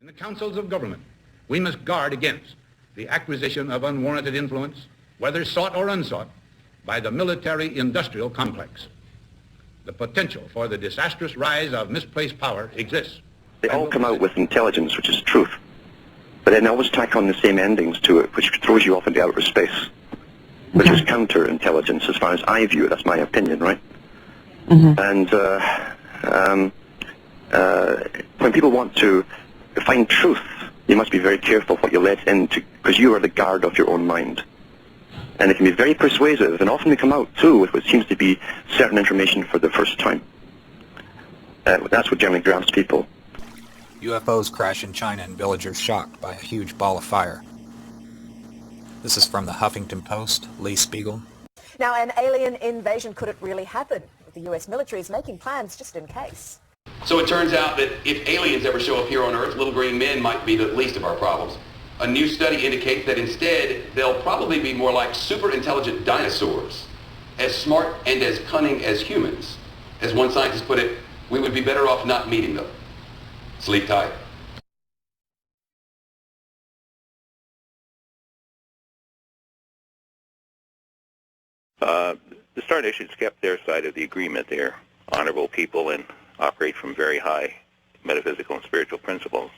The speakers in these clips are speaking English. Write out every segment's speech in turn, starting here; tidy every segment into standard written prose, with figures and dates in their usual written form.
In the councils of government, we must guard against the acquisition of unwarranted influence, whether sought or unsought, by the military-industrial complex. The potential for the disastrous rise of misplaced power exists. They all come out with intelligence, which is truth, but then they always tack on the same endings to it, which throws you off into outer space, which is counterintelligence as far as I view it. That's my opinion, right? And when people want to find truth, you must be very careful what you let into, because you are the guard of your own mind. And it can be very persuasive, and often they come out, too, with what seems to be certain information for the first time. That's what generally grabs people. UFOs crash in China and villagers shocked by a huge ball of fire. This is from the Huffington Post, Lee Spiegel. Now, an alien invasion, could it really happen? The U.S. military is making plans just in case. So it turns out that if aliens ever show up here on Earth, little green men might be the least of our problems. A new study indicates that instead, they'll probably be more like super intelligent dinosaurs, as smart and as cunning as humans. As one scientist put it, we would be better off not meeting them. Sleep tight. The Star Nations kept their side of the agreement. They're honorable people and operate from very high metaphysical and spiritual principles.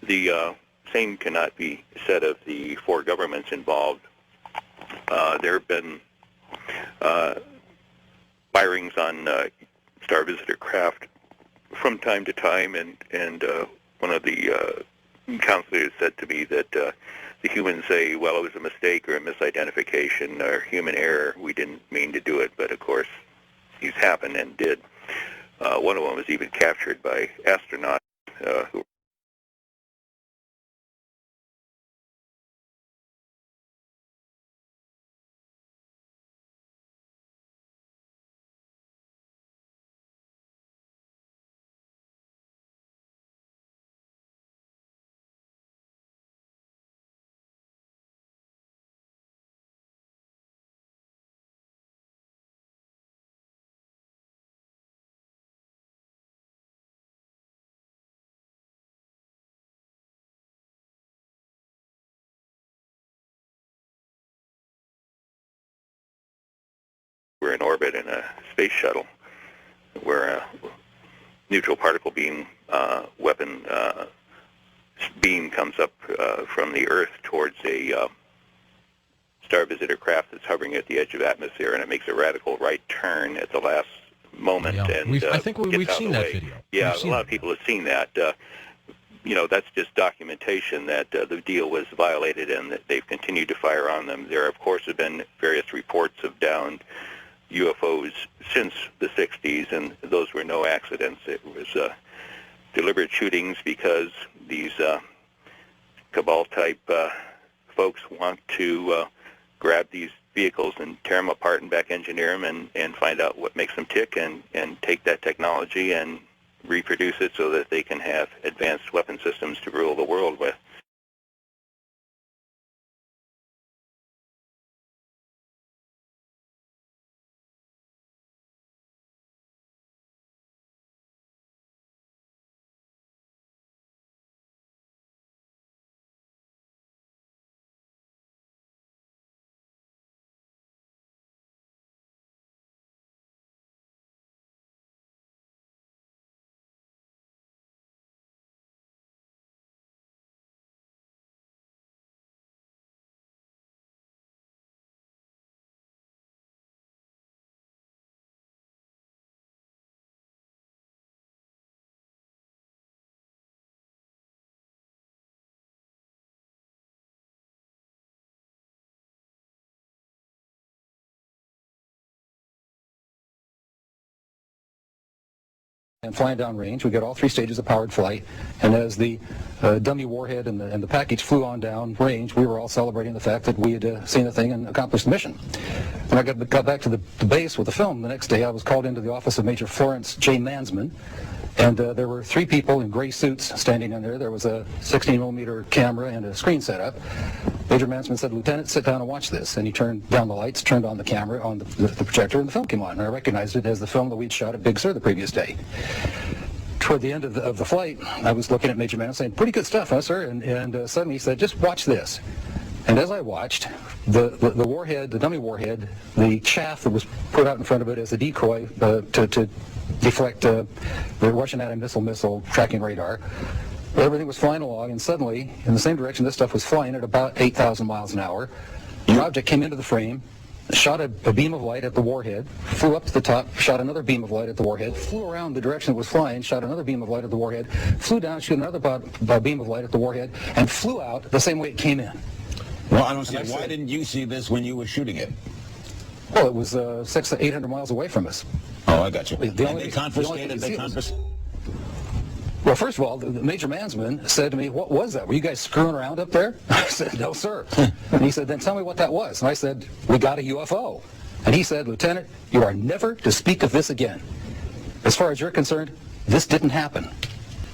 The same cannot be said of the four governments involved. There have been firings on Star Visitor craft from time to time, and one of the counselors said to me that the humans say, well, it was a mistake or a misidentification or human error. We didn't mean to do it, but of course these happened and did. One of them was even captured by astronauts who were in orbit in a space shuttle where a neutral particle beam weapon beam comes up from the Earth towards a Star Visitor craft that's hovering at the edge of atmosphere, and it makes a radical right turn at the last moment. Yeah. And I think we've seen that video. Yeah, a lot of people have seen that. You know, that's just documentation that the deal was violated and that they've continued to fire on them. There, of course, have been various reports of downed UFOs since the 60s, and those were no accidents. It was deliberate shootings because these cabal-type folks want to grab these vehicles and tear them apart and back engineer them and find out what makes them tick and take that technology and reproduce it so that they can have advanced weapon systems to rule the world with. And flying downrange, we got all three stages of powered flight, and as the dummy warhead and the package flew on down range, we were all celebrating the fact that we had seen the thing and accomplished the mission. When I got back to the base with the film the next day, I was called into the office of Major Florence J. Mansman, and there were three people in gray suits standing in there. There was a 16-millimeter camera and a screen set up. Major Mansman said, "Lieutenant, sit down and watch this." And he turned down the lights, turned on the camera, on the projector, and the film came on. And I recognized it as the film that we'd shot at Big Sur the previous day. toward the end of the flight, I was looking at Major Man saying, pretty good stuff, huh, sir? And suddenly he said, just watch this. And as I watched, the warhead, the dummy warhead, the chaff that was put out in front of it as a decoy to deflect the Russian anti-missile tracking radar, everything was flying along, and suddenly, in the same direction this stuff was flying at about 8,000 miles an hour, the object came into the frame, shot a beam of light at the warhead, flew up to the top, shot another beam of light at the warhead, flew around the direction it was flying, shot another beam of light at the warhead, flew down, shot another beam of light at the warhead, and flew out the same way it came in. Well, I don't see. Why didn't you see this when you were shooting it? Well, it was 600 to 800 miles away from us. Oh, I got you. They confiscated. Well, first of all, the Major Mansman said to me, what was that? Were you guys screwing around up there? I said, no, sir. And he said, then tell me what that was. And I said, we got a UFO. And he said, Lieutenant, you are never to speak of this again. As far as you're concerned, this didn't happen.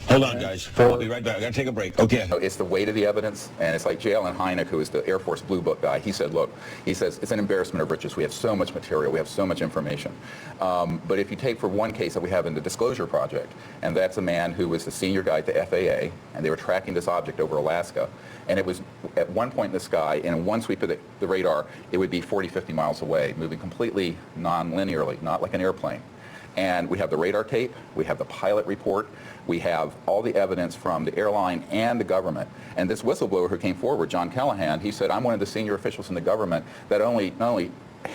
Hold on, guys. I'll be right back. I got to take a break. Okay. It's the weight of the evidence, and it's like J. Allen Hynek, who is the Air Force Blue Book guy. He said, look, he says, it's an embarrassment of riches. We have so much material. We have so much information. But if you take for one case that we have in the Disclosure Project, and that's a man who was the senior guy at the FAA, and they were tracking this object over Alaska, and it was at one point in the sky, and in one sweep of the radar, it would be 40, 50 miles away, moving completely non-linearly, not like an airplane. And we have the radar tape, we have the pilot report, we have all the evidence from the airline and the government. And this whistleblower who came forward, John Callahan, he said, I'm one of the senior officials in the government that not only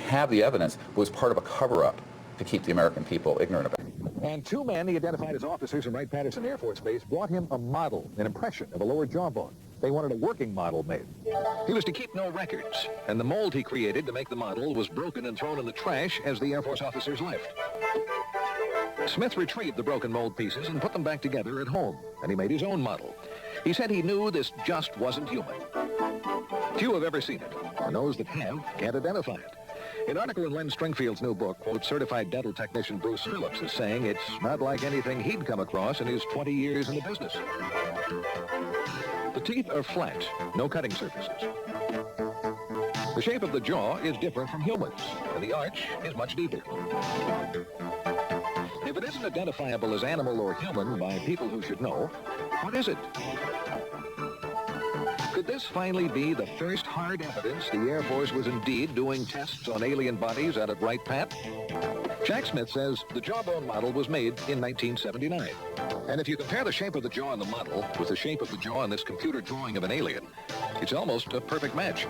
have the evidence, but was part of a cover-up to keep the American people ignorant about it. And two men he identified as officers in Wright-Patterson Air Force Base brought him a model, an impression of a lower jawbone. They wanted a working model made. He was to keep no records, and the mold he created to make the model was broken and thrown in the trash as the Air Force officers left. Smith retrieved the broken mold pieces and put them back together at home, and he made his own model. He said he knew this just wasn't human. Few have ever seen it, and those that have can't identify it. An article in Len Stringfield's new book quotes certified dental technician Bruce Phillips as saying it's not like anything he'd come across in his 20 years in the business. The teeth are flat, no cutting surfaces. The shape of the jaw is different from humans, and the arch is much deeper. If it isn't identifiable as animal or human by people who should know, what is it? Could this finally be the first hard evidence the Air Force was indeed doing tests on alien bodies out at Wright-Pat? Jack Smith says the jawbone model was made in 1979. And if you compare the shape of the jaw in the model with the shape of the jaw in this computer drawing of an alien, it's almost a perfect match.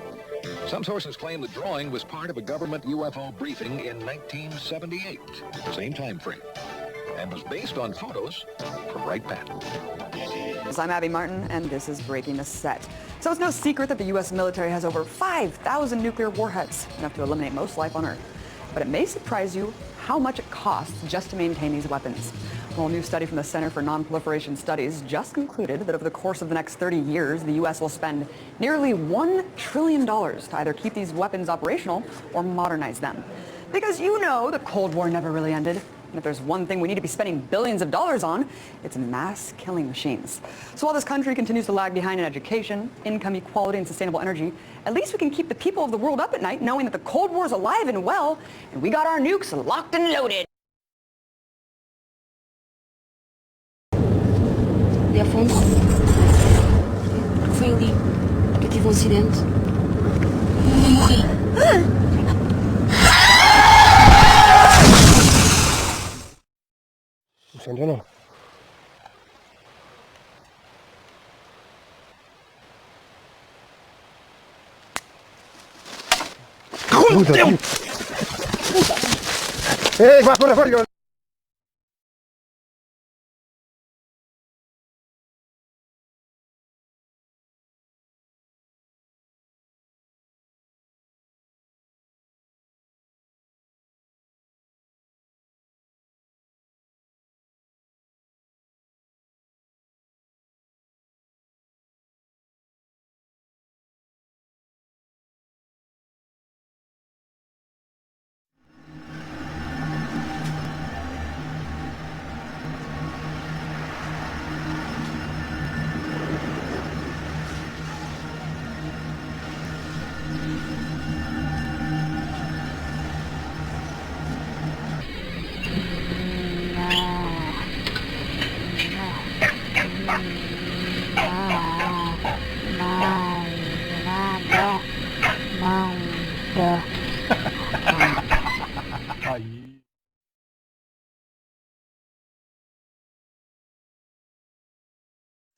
Some sources claim the drawing was part of a government UFO briefing in 1978, the same time frame, and was based on photos from Wright-Pat. I'm Abby Martin, and this is Breaking the Set. So it's no secret that the U.S. military has over 5,000 nuclear warheads, enough to eliminate most life on Earth. But it may surprise you how much it costs just to maintain these weapons. Well, a new study from the Center for Non-Proliferation Studies just concluded that over the course of the next 30 years, the U.S. will spend nearly $1 trillion to either keep these weapons operational or modernize them. Because you know the Cold War never really ended. And if there's one thing we need to be spending billions of dollars on, it's mass killing machines. So while this country continues to lag behind in education, income equality, and sustainable energy, at least we can keep the people of the world up at night knowing that the Cold War is alive and well, and we got our nukes locked and loaded. De Afonso foi ali que eu tive acidente e morri. Incêndio não. Puta, ei, vai fora, fora.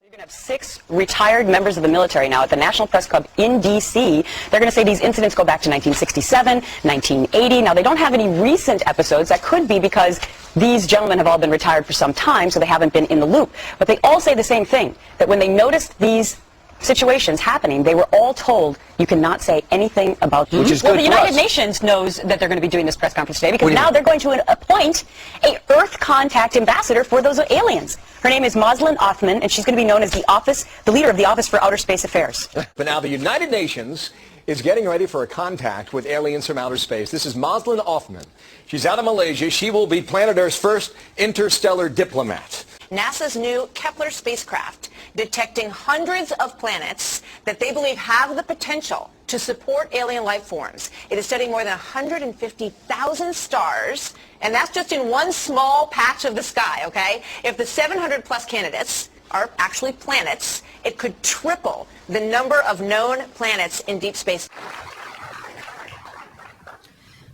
You're going to have 6 retired members of the military now at the National Press Club in D.C. They're going to say these incidents go back to 1967, 1980. Now, they don't have any recent episodes. That could be because these gentlemen have all been retired for some time, so they haven't been in the loop. But they all say the same thing, that when they noticed these situations happening, they were all told you cannot say anything about them. Which is well, good the for United us. Nations knows that they're going to be doing this press conference today because now they're going to appoint a Earth contact ambassador for those aliens. Her name is Moslin Othman, and she's going to be known as the leader of the Office for Outer Space Affairs. But now the United Nations is getting ready for a contact with aliens from outer space. This is Moslin Othman. She's out of Malaysia. She will be planet Earth's first interstellar diplomat. NASA's new Kepler spacecraft detecting hundreds of planets that they believe have the potential to support alien life forms. It is studying more than 150,000 stars, and that's just in one small patch of the sky, okay? If the 700 plus candidates are actually planets, it could triple the number of known planets in deep space.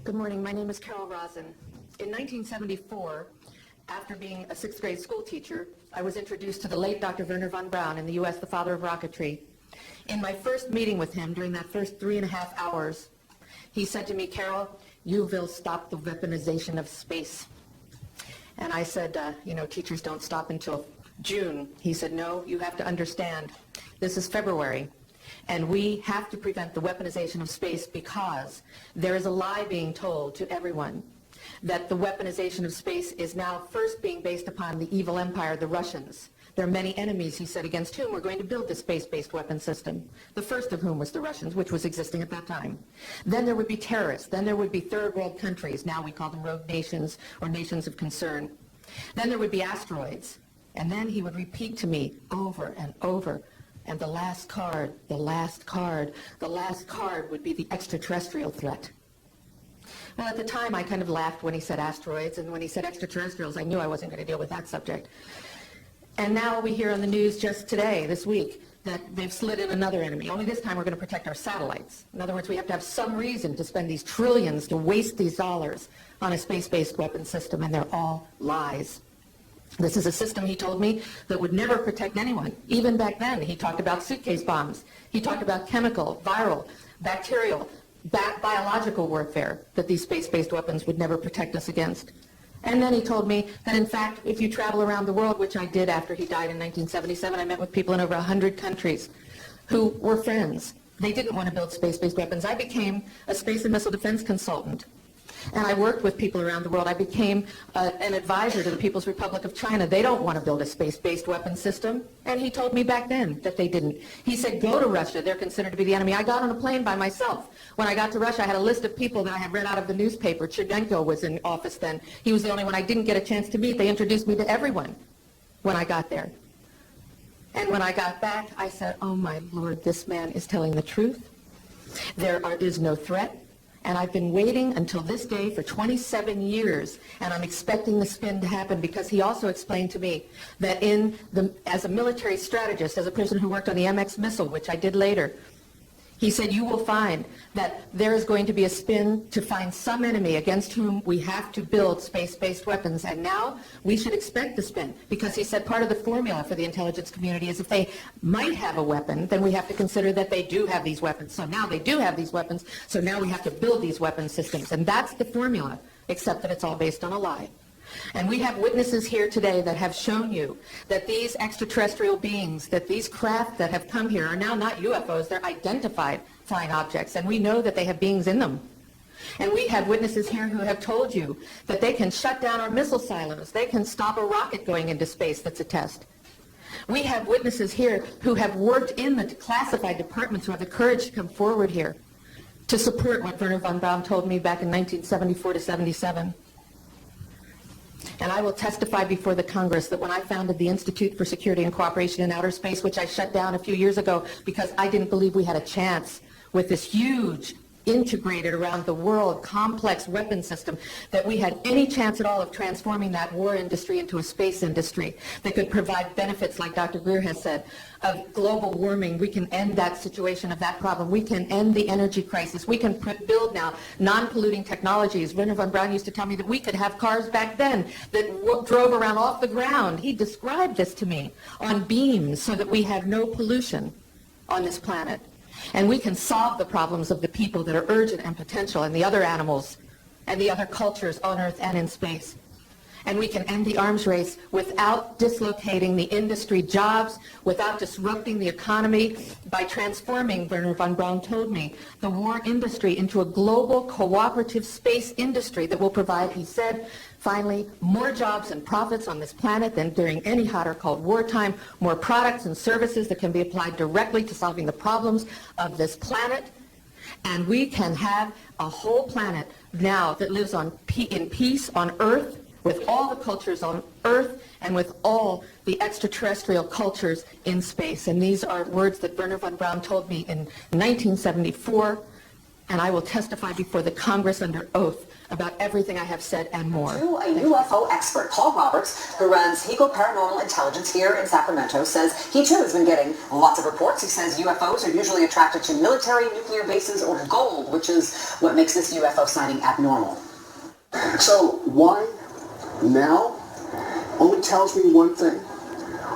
Good morning. My name is Carol Rosen. In 1974, after being a 6th grade school teacher, I was introduced to the late Dr. Wernher von Braun in the U.S., the father of rocketry. In my first meeting with him, during that first 3.5 hours, he said to me, Carol, you will stop the weaponization of space. And I said, you know, teachers don't stop until June. He said, no, you have to understand. This is February. And we have to prevent the weaponization of space because there is a lie being told to everyone that the weaponization of space is now first being based upon the evil empire, the Russians. There are many enemies, he said, against whom we're going to build this space-based weapon system, the first of whom was the Russians, which was existing at that time. Then there would be terrorists. Then there would be third world countries. Now we call them rogue nations or nations of concern. Then there would be asteroids. And then he would repeat to me over and over, and the last card, the last card, the last card would be the extraterrestrial threat. Well, at the time, I kind of laughed when he said asteroids, and when he said extraterrestrials, I knew I wasn't going to deal with that subject. And now we hear on the news just today, this week, that they've slid in another enemy. Only this time we're going to protect our satellites. In other words, we have to have some reason to spend these trillions, to waste these dollars on a space-based weapon system, and they're all lies. This is a system, he told me, that would never protect anyone. Even back then, he talked about suitcase bombs. He talked about chemical, viral, bacterial, biological warfare that these space-based weapons would never protect us against. And then he told me that, in fact, if you travel around the world, which I did after he died in 1977, I met with people in over 100 countries who were friends. They didn't want to build space-based weapons. I became a space and missile defense consultant. And I worked with people around the world. I became an advisor to the People's Republic of China. They don't want to build a space-based weapon system. And he told me back then that they didn't. He said, go to Russia. They're considered to be the enemy. I got on a plane by myself. When I got to Russia, I had a list of people that I had read out of the newspaper. Cherdenko was in office then. He was the only one I didn't get a chance to meet. They introduced me to everyone when I got there. And when I got back, I said, oh, my Lord, this man is telling the truth. There is no threat. And I've been waiting until this day for 27 years, and I'm expecting the spin to happen because he also explained to me that as a military strategist, as a person who worked on the MX missile, which I did later, he said, you will find that there is going to be a spin to find some enemy against whom we have to build space-based weapons. And now we should expect the spin because he said part of the formula for the intelligence community is if they might have a weapon, then we have to consider that they do have these weapons. So now they do have these weapons, so now we have to build these weapon systems. And that's the formula, except that it's all based on a lie. And we have witnesses here today that have shown you that these extraterrestrial beings, that these craft that have come here are now not UFOs, they're identified flying objects, and we know that they have beings in them. And we have witnesses here who have told you that they can shut down our missile silos, they can stop a rocket going into space that's a test. We have witnesses here who have worked in the classified departments who have the courage to come forward here to support what Wernher von Braun told me back in 1974 to 77. And I will testify before the Congress that when I founded the Institute for Security and Cooperation in Outer Space, which I shut down a few years ago because I didn't believe we had a chance with this huge integrated around the world, complex weapon system, that we had any chance at all of transforming that war industry into a space industry that could provide benefits, like Dr. Greer has said, of global warming. We can end that situation of that problem. We can end the energy crisis. We can build now non-polluting technologies. Werner von Braun used to tell me that we could have cars back then that drove around off the ground. He described this to me on beams so that we have no pollution on this planet. And we can solve the problems of the people that are urgent and potential, and the other animals and the other cultures on Earth and in space. And we can end the arms race without dislocating the industry jobs, without disrupting the economy, by transforming, Werner von Braun told me, the war industry into a global cooperative space industry that will provide, he said, finally, more jobs and profits on this planet than during any hot or cold wartime, more products and services that can be applied directly to solving the problems of this planet. And we can have a whole planet now that lives in peace on Earth, with all the cultures on Earth and with all the extraterrestrial cultures in space. And these are words that Werner von Braun told me in 1974, and I will testify before the Congress under oath about everything I have said and more. A UFO expert, Paul Roberts, who runs Hego Paranormal Intelligence here in Sacramento, says he too has been getting lots of reports. He says UFOs are usually attracted to military, nuclear bases, or gold, which is what makes this UFO sighting abnormal. So why now only tells me one thing.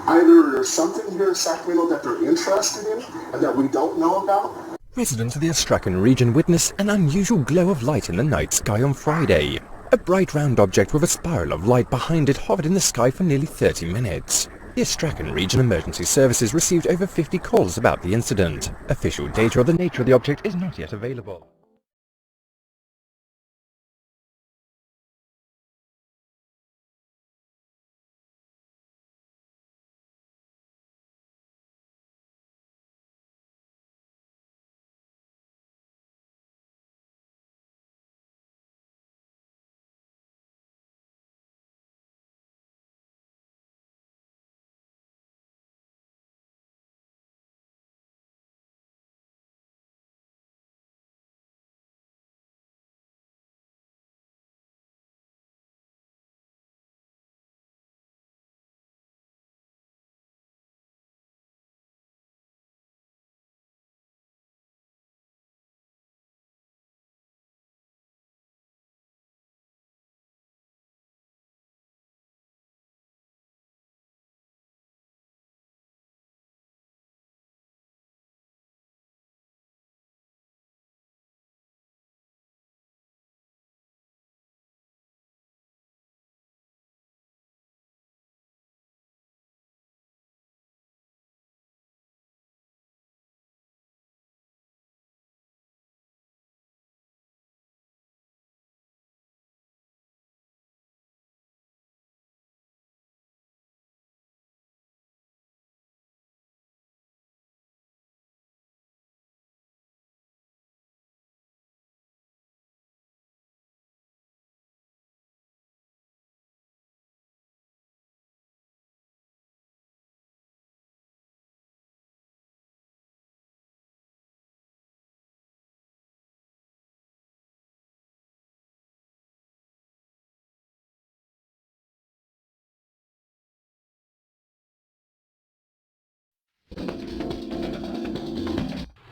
Either there's something here in Sacramento that they're interested in and that we don't know about. Residents of the Astrakhan region witnessed an unusual glow of light in the night sky on Friday. A bright round object with a spiral of light behind it hovered in the sky for nearly 30 minutes. The Astrakhan region emergency services received over 50 calls about the incident. Official data of the nature of the object is not yet available.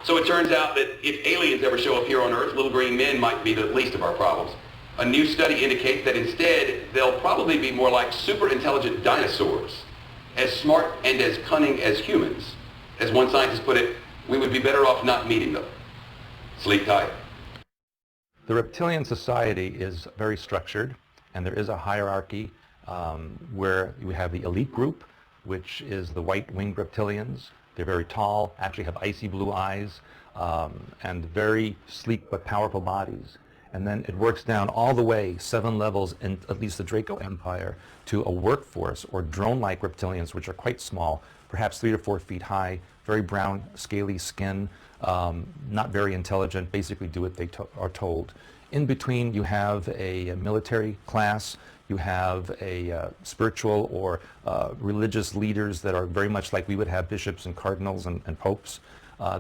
So it turns out that if aliens ever show up here on Earth, little green men might be the least of our problems. A new study indicates that instead, they'll probably be more like super intelligent dinosaurs, as smart and as cunning as humans. As one scientist put it, we would be better off not meeting them. Sleep tight. The reptilian society is very structured, and there is a hierarchy where you have the elite group, which is the white-winged reptilians. They're very tall, actually have icy blue eyes, and very sleek but powerful bodies. And then it works down all the way, 7 levels in at least the Draco Empire, to a workforce or drone-like reptilians, which are quite small, perhaps 3 to 4 feet high, very brown, scaly skin, not very intelligent, basically do what they are told. In between, you have a military class, you have a spiritual or religious leaders that are very much like we would have bishops and cardinals and popes.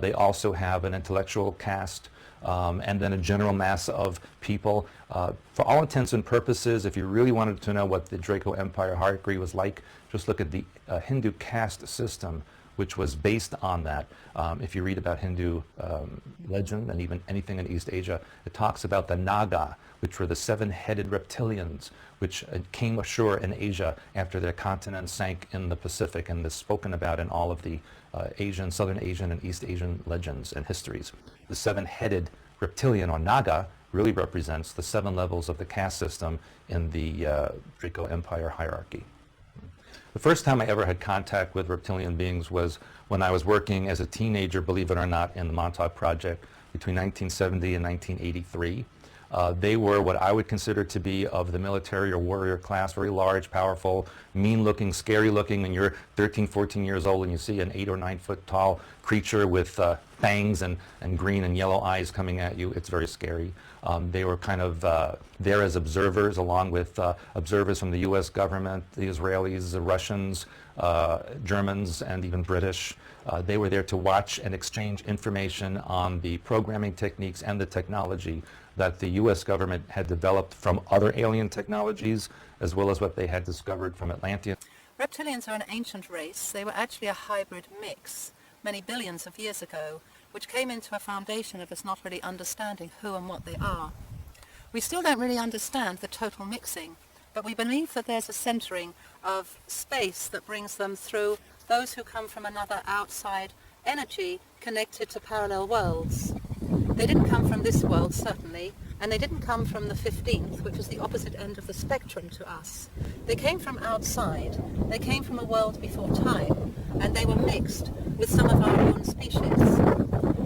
They also have an intellectual caste and then a general mass of people. For all intents and purposes, if you really wanted to know what the Draco Empire hierarchy was like, just look at the Hindu caste system, which was based on that. If you read about Hindu legend and even anything in East Asia, it talks about the Naga, which were the seven-headed reptilians, which came ashore in Asia after their continent sank in the Pacific, and is spoken about in all of the Asian, Southern Asian, and East Asian legends and histories. The seven-headed reptilian, or Naga, really represents the 7 levels of the caste system in the Draco Empire hierarchy. The first time I ever had contact with reptilian beings was when I was working as a teenager, believe it or not, in the Montauk Project between 1970 and 1983. They were what I would consider to be of the military or warrior class, very large, powerful, mean-looking, scary-looking. When you're 13, 14 years old and you see an 8 or 9 foot tall creature with fangs and green and yellow eyes coming at you, it's very scary. They were kind of there as observers, along with observers from the U.S. government, the Israelis, the Russians, Germans, and even British. They were there to watch and exchange information on the programming techniques and the technology that the U.S. government had developed from other alien technologies, as well as what they had discovered from Atlantean. Reptilians are an ancient race. They were actually a hybrid mix many billions of years ago, which came into a foundation of us not really understanding who and what they are. We still don't really understand the total mixing, but we believe that there's a centering of space that brings them through those who come from another outside energy connected to parallel worlds. They didn't come from this world, certainly, and they didn't come from the 15th, which is the opposite end of the spectrum to us. They came from outside. They came from a world before time, and they were mixed with some of our own species.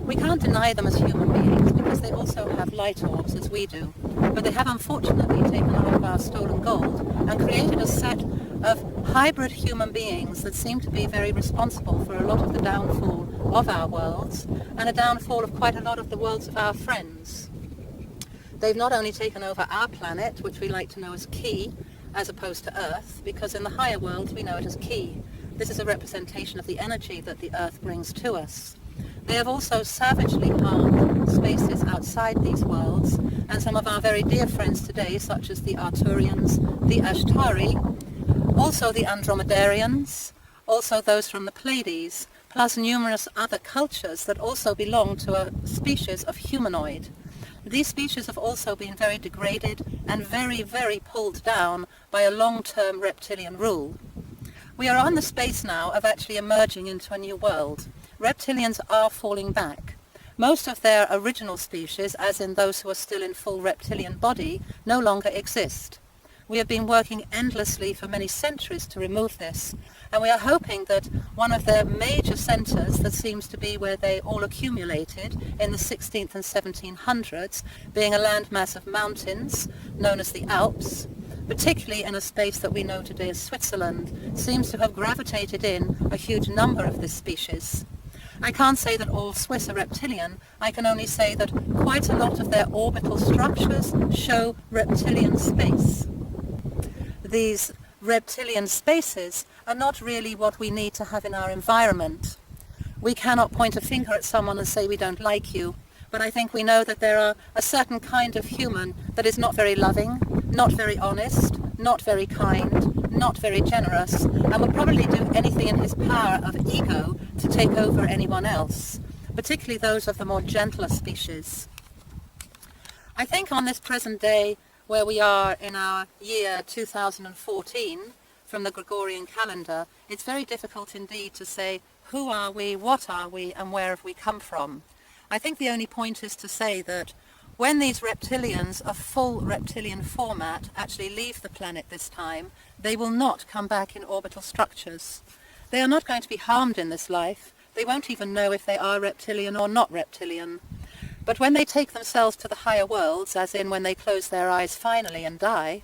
We can't deny them as human beings because they also have light orbs as we do, but they have unfortunately taken a lot of our stolen gold and created a set of hybrid human beings that seem to be very responsible for a lot of the downfall of our worlds and a downfall of quite a lot of the worlds of our friends. They've not only taken over our planet, which we like to know as Ki, as opposed to Earth, because in the higher worlds we know it as Ki. This is a representation of the energy that the Earth brings to us. They have also savagely harmed spaces outside these worlds, and some of our very dear friends today, such as the Arturians, the Ashtari, also the Andromedarians, also those from the Pleiades, plus numerous other cultures that also belong to a species of humanoid. These species have also been very degraded and very, very pulled down by a long-term reptilian rule. We are on the space now of actually emerging into a new world. Reptilians are falling back. Most of their original species, as in those who are still in full reptilian body, no longer exist. We have been working endlessly for many centuries to remove this, and we are hoping that one of their major centers that seems to be where they all accumulated in the 16th and 1700s, being a landmass of mountains known as the Alps, particularly in a space that we know today as Switzerland, seems to have gravitated in a huge number of this species. I can't say that all Swiss are reptilian. I can only say that quite a lot of their orbital structures show reptilian space. These reptilian spaces are not really what we need to have in our environment. We cannot point a finger at someone and say we don't like you, but I think we know that there are a certain kind of human that is not very loving, not very honest, not very kind, not very generous, and will probably do anything in his power of ego to take over anyone else, particularly those of the more gentler species. I think on this present day, where we are in our year 2014 from the Gregorian calendar, it's very difficult indeed to say who are we, what are we, and where have we come from. I think the only point is to say that when these reptilians of full reptilian format actually leave the planet this time, they will not come back in orbital structures. They are not going to be harmed in this life. They won't even know if they are reptilian or not reptilian. But when they take themselves to the higher worlds, as in when they close their eyes finally and die,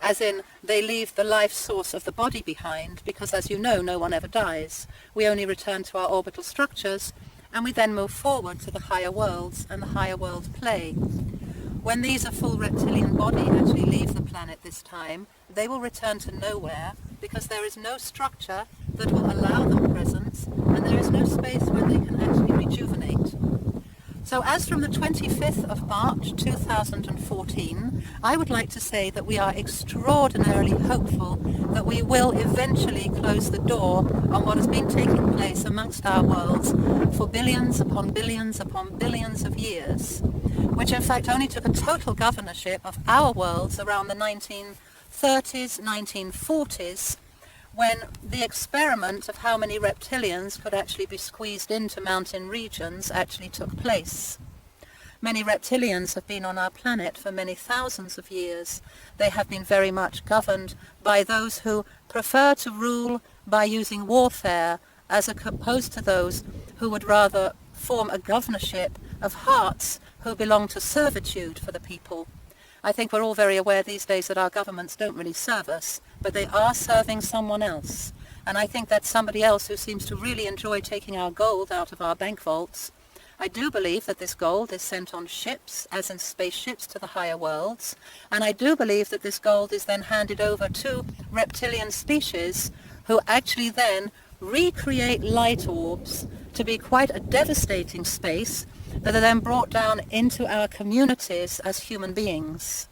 as in they leave the life source of the body behind, because as you know, no one ever dies. We only return to our orbital structures, and we then move forward to the higher worlds and the higher world play. When these of full reptilian body actually leave the planet this time, they will return to nowhere, because there is no structure that will allow them presence, and there is no space where they can actually rejuvenate. So So as from the 25th of March 2014, I would like to say that we are extraordinarily hopeful that we will eventually close the door on what has been taking place amongst our worlds for billions upon billions upon billions of years, which in fact only took a total governorship of our worlds around the 1930s, 1940s, when the experiment of how many reptilians could actually be squeezed into mountain regions actually took place. Many reptilians have been on our planet for many thousands of years. They have been very much governed by those who prefer to rule by using warfare, as opposed to those who would rather form a governorship of hearts who belong to servitude for the people. I think we're all very aware these days that our governments don't really serve us, but they are serving someone else. And I think that's somebody else who seems to really enjoy taking our gold out of our bank vaults. I do believe that this gold is sent on ships, as in spaceships, to the higher worlds. And I do believe that this gold is then handed over to reptilian species who actually then recreate light orbs to be quite a devastating space that are then brought down into our communities as human beings.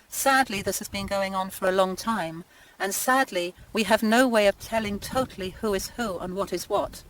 Sadly, this has been going on for a long time, and sadly, we have no way of telling totally who is who and what is what.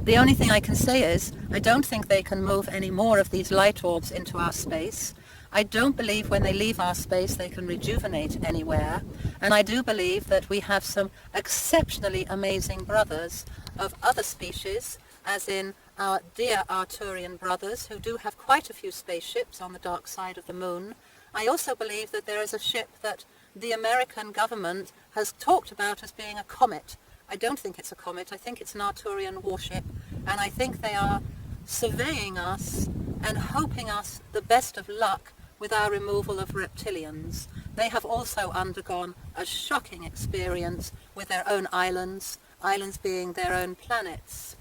The only thing I can say is, I don't think they can move any more of these light orbs into our space. I don't believe when they leave our space they can rejuvenate anywhere, and I do believe that we have some exceptionally amazing brothers of other species, as in our dear Arturian brothers, who do have quite a few spaceships on the dark side of the moon. I also believe that there is a ship that the American government has talked about as being a comet. I don't think it's a comet. I think it's an Arturian warship, and I think they are surveying us and hoping us the best of luck with our removal of reptilians. They have also undergone a shocking experience with their own islands, islands being their own planets.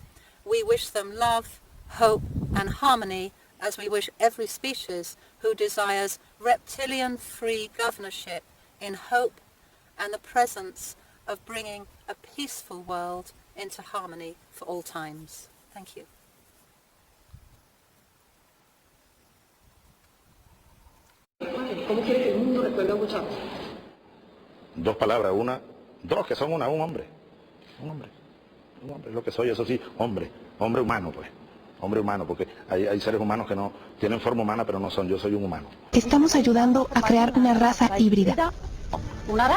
We wish them love, hope, and harmony, as we wish every species who desires reptilian-free governorship in hope and the presence of bringing a peaceful world into harmony for all times. Thank you. ¿Cómo quiere que el mundo recuerde a Hugo Chávez? Dos palabras, dos que son un hombre. Un hombre, es lo que soy, eso sí, hombre humano, pues. Hombre humano, porque hay seres humanos que no tienen forma humana, pero no son. Yo soy un humano. Estamos ayudando a crear una raza híbrida.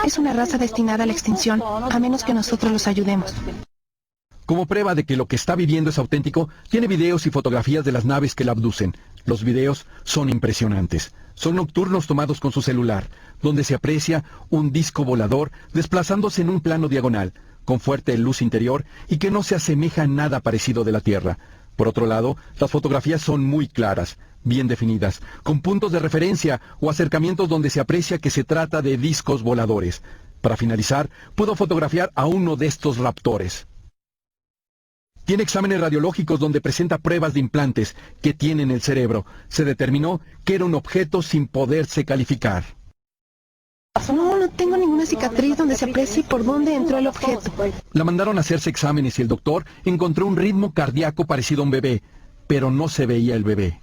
Es una raza destinada a la extinción, a menos que nosotros los ayudemos. Como prueba de que lo que está viviendo es auténtico, tiene videos y fotografías de las naves que la abducen. Los videos son impresionantes. Son nocturnos tomados con su celular, donde se aprecia un disco volador desplazándose en un plano diagonal, con fuerte luz interior y que no se asemeja a nada parecido de la Tierra. Por otro lado, las fotografías son muy claras, bien definidas, con puntos de referencia o acercamientos donde se aprecia que se trata de discos voladores. Para finalizar, pudo fotografiar a uno de estos raptores. Tiene exámenes radiológicos donde presenta pruebas de implantes que tiene en el cerebro. Se determinó que era un objeto sin poderse calificar. No tengo ninguna cicatriz donde se aprecie por dónde entró el objeto. La mandaron a hacerse exámenes y el doctor encontró un ritmo cardíaco parecido a un bebé, pero no se veía el bebé.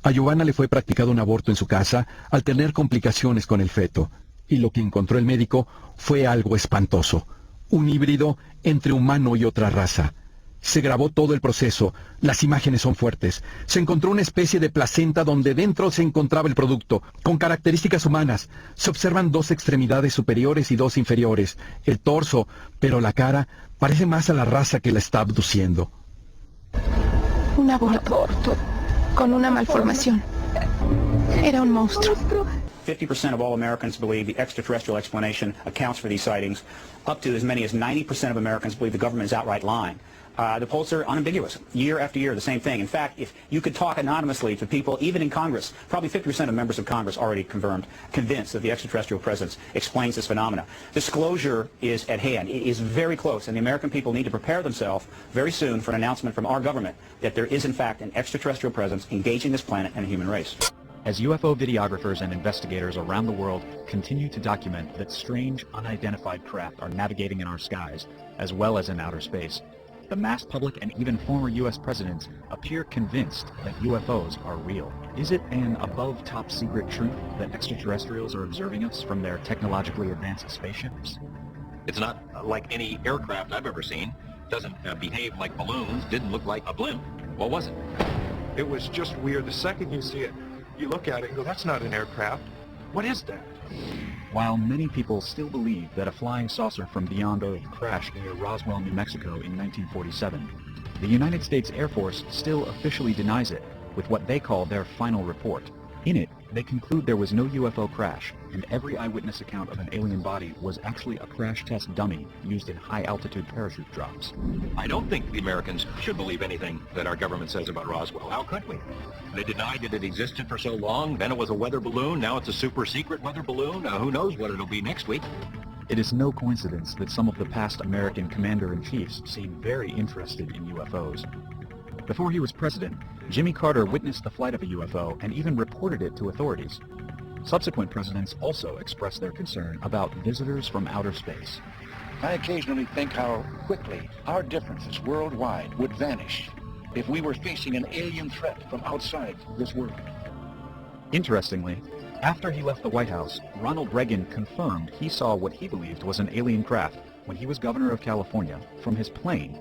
A Giovanna le fue practicado un aborto en su casa al tener complicaciones con el feto, y lo que encontró el médico fue algo espantoso, un híbrido entre humano y otra raza. Se grabó todo el proceso, las imágenes son fuertes. Se encontró una especie de placenta donde dentro se encontraba el producto, con características humanas. Se observan dos extremidades superiores y dos inferiores, el torso, pero la cara parece más a la raza que la está abduciendo. Un aborto, con una malformación. Era un monstruo. 50% of all Americans believe the extraterrestrial explanation accounts for these sightings. Up to as many as 90% of Americans believe the government is outright lying. The polls are unambiguous. Year after year, the same thing. In fact, if you could talk anonymously to people, even in Congress, probably 50% of members of Congress already convinced that the extraterrestrial presence explains this phenomena. Disclosure is at hand. It is very close, and the American people need to prepare themselves very soon for an announcement from our government that there is, in fact, an extraterrestrial presence engaging this planet and the human race. As UFO videographers and investigators around the world continue to document that strange, unidentified craft are navigating in our skies, as well as in outer space, The mass public and even former U.S. presidents appear convinced that UFOs are real. Is it an above top secret truth that extraterrestrials are observing us from their technologically advanced spaceships? It's not like any aircraft I've ever seen. Doesn't behave like balloons, didn't look like a balloon. What was it? It was just weird. The second you see it, you look at it and go, that's not an aircraft. What is that? While many people still believe that a flying saucer from beyond Earth crashed near Roswell, New Mexico in 1947, the United States Air Force still officially denies it with what they call their final report. In it, they conclude there was no UFO crash, and every eyewitness account of an alien body was actually a crash test dummy used in high-altitude parachute drops. I don't think the Americans should believe anything that our government says about Roswell. How could we? They denied that it existed for so long, then it was a weather balloon, now it's a super-secret weather balloon. Who knows what it'll be next week? It is no coincidence that some of the past American commander-in-chiefs seem very interested in UFOs. Before he was president, Jimmy Carter witnessed the flight of a UFO and even reported it to authorities. Subsequent presidents also expressed their concern about visitors from outer space. I occasionally think how quickly our differences worldwide would vanish if we were facing an alien threat from outside this world. Interestingly, after he left the White House, Ronald Reagan confirmed he saw what he believed was an alien craft when he was governor of California from his plane,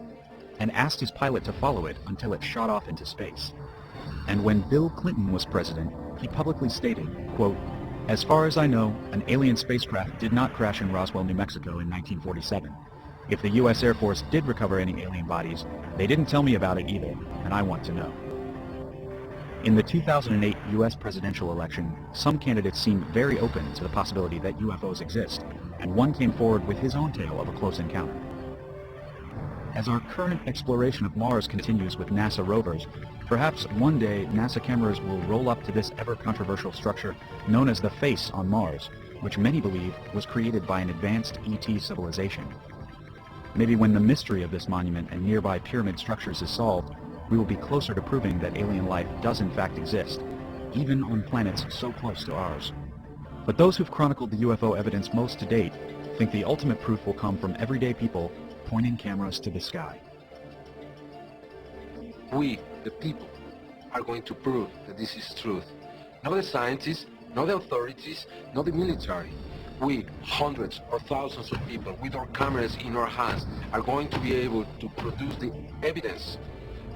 and asked his pilot to follow it until it shot off into space. And when Bill Clinton was president, he publicly stated, quote, "As far as I know, an alien spacecraft did not crash in Roswell, New Mexico in 1947. If the U.S. Air Force did recover any alien bodies, they didn't tell me about it either, and I want to know." In the 2008 U.S. presidential election, some candidates seemed very open to the possibility that UFOs exist, and one came forward with his own tale of a close encounter. As our current exploration of Mars continues with NASA rovers, perhaps one day NASA cameras will roll up to this ever-controversial structure known as the Face on Mars, which many believe was created by an advanced ET civilization. Maybe when the mystery of this monument and nearby pyramid structures is solved, we will be closer to proving that alien life does in fact exist, even on planets so close to ours. But those who've chronicled the UFO evidence most to date think the ultimate proof will come from everyday people pointing cameras to the sky. We, the people, are going to prove that this is truth. Not the scientists, not the authorities, not the military. We, hundreds or thousands of people with our cameras in our hands, are going to be able to produce the evidence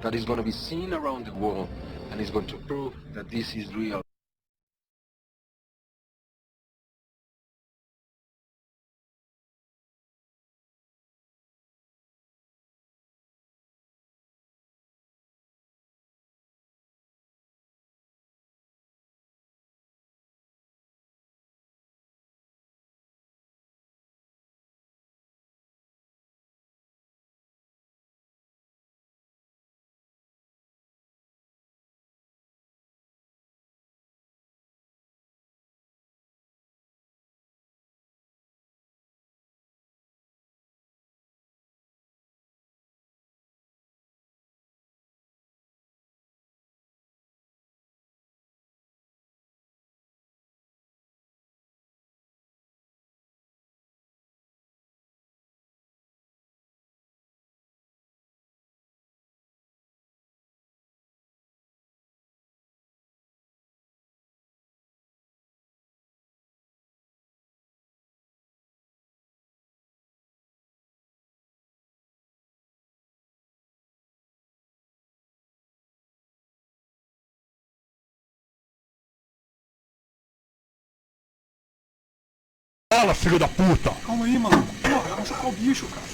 that is going to be seen around the world and is going to prove that this is real. Fala, filho da puta! Calma aí, mano. Porra, vai chocar o bicho, cara.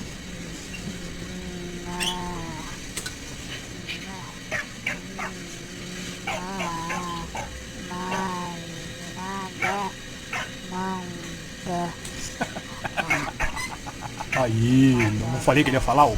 Aí, não falei que ele ia falar, ô.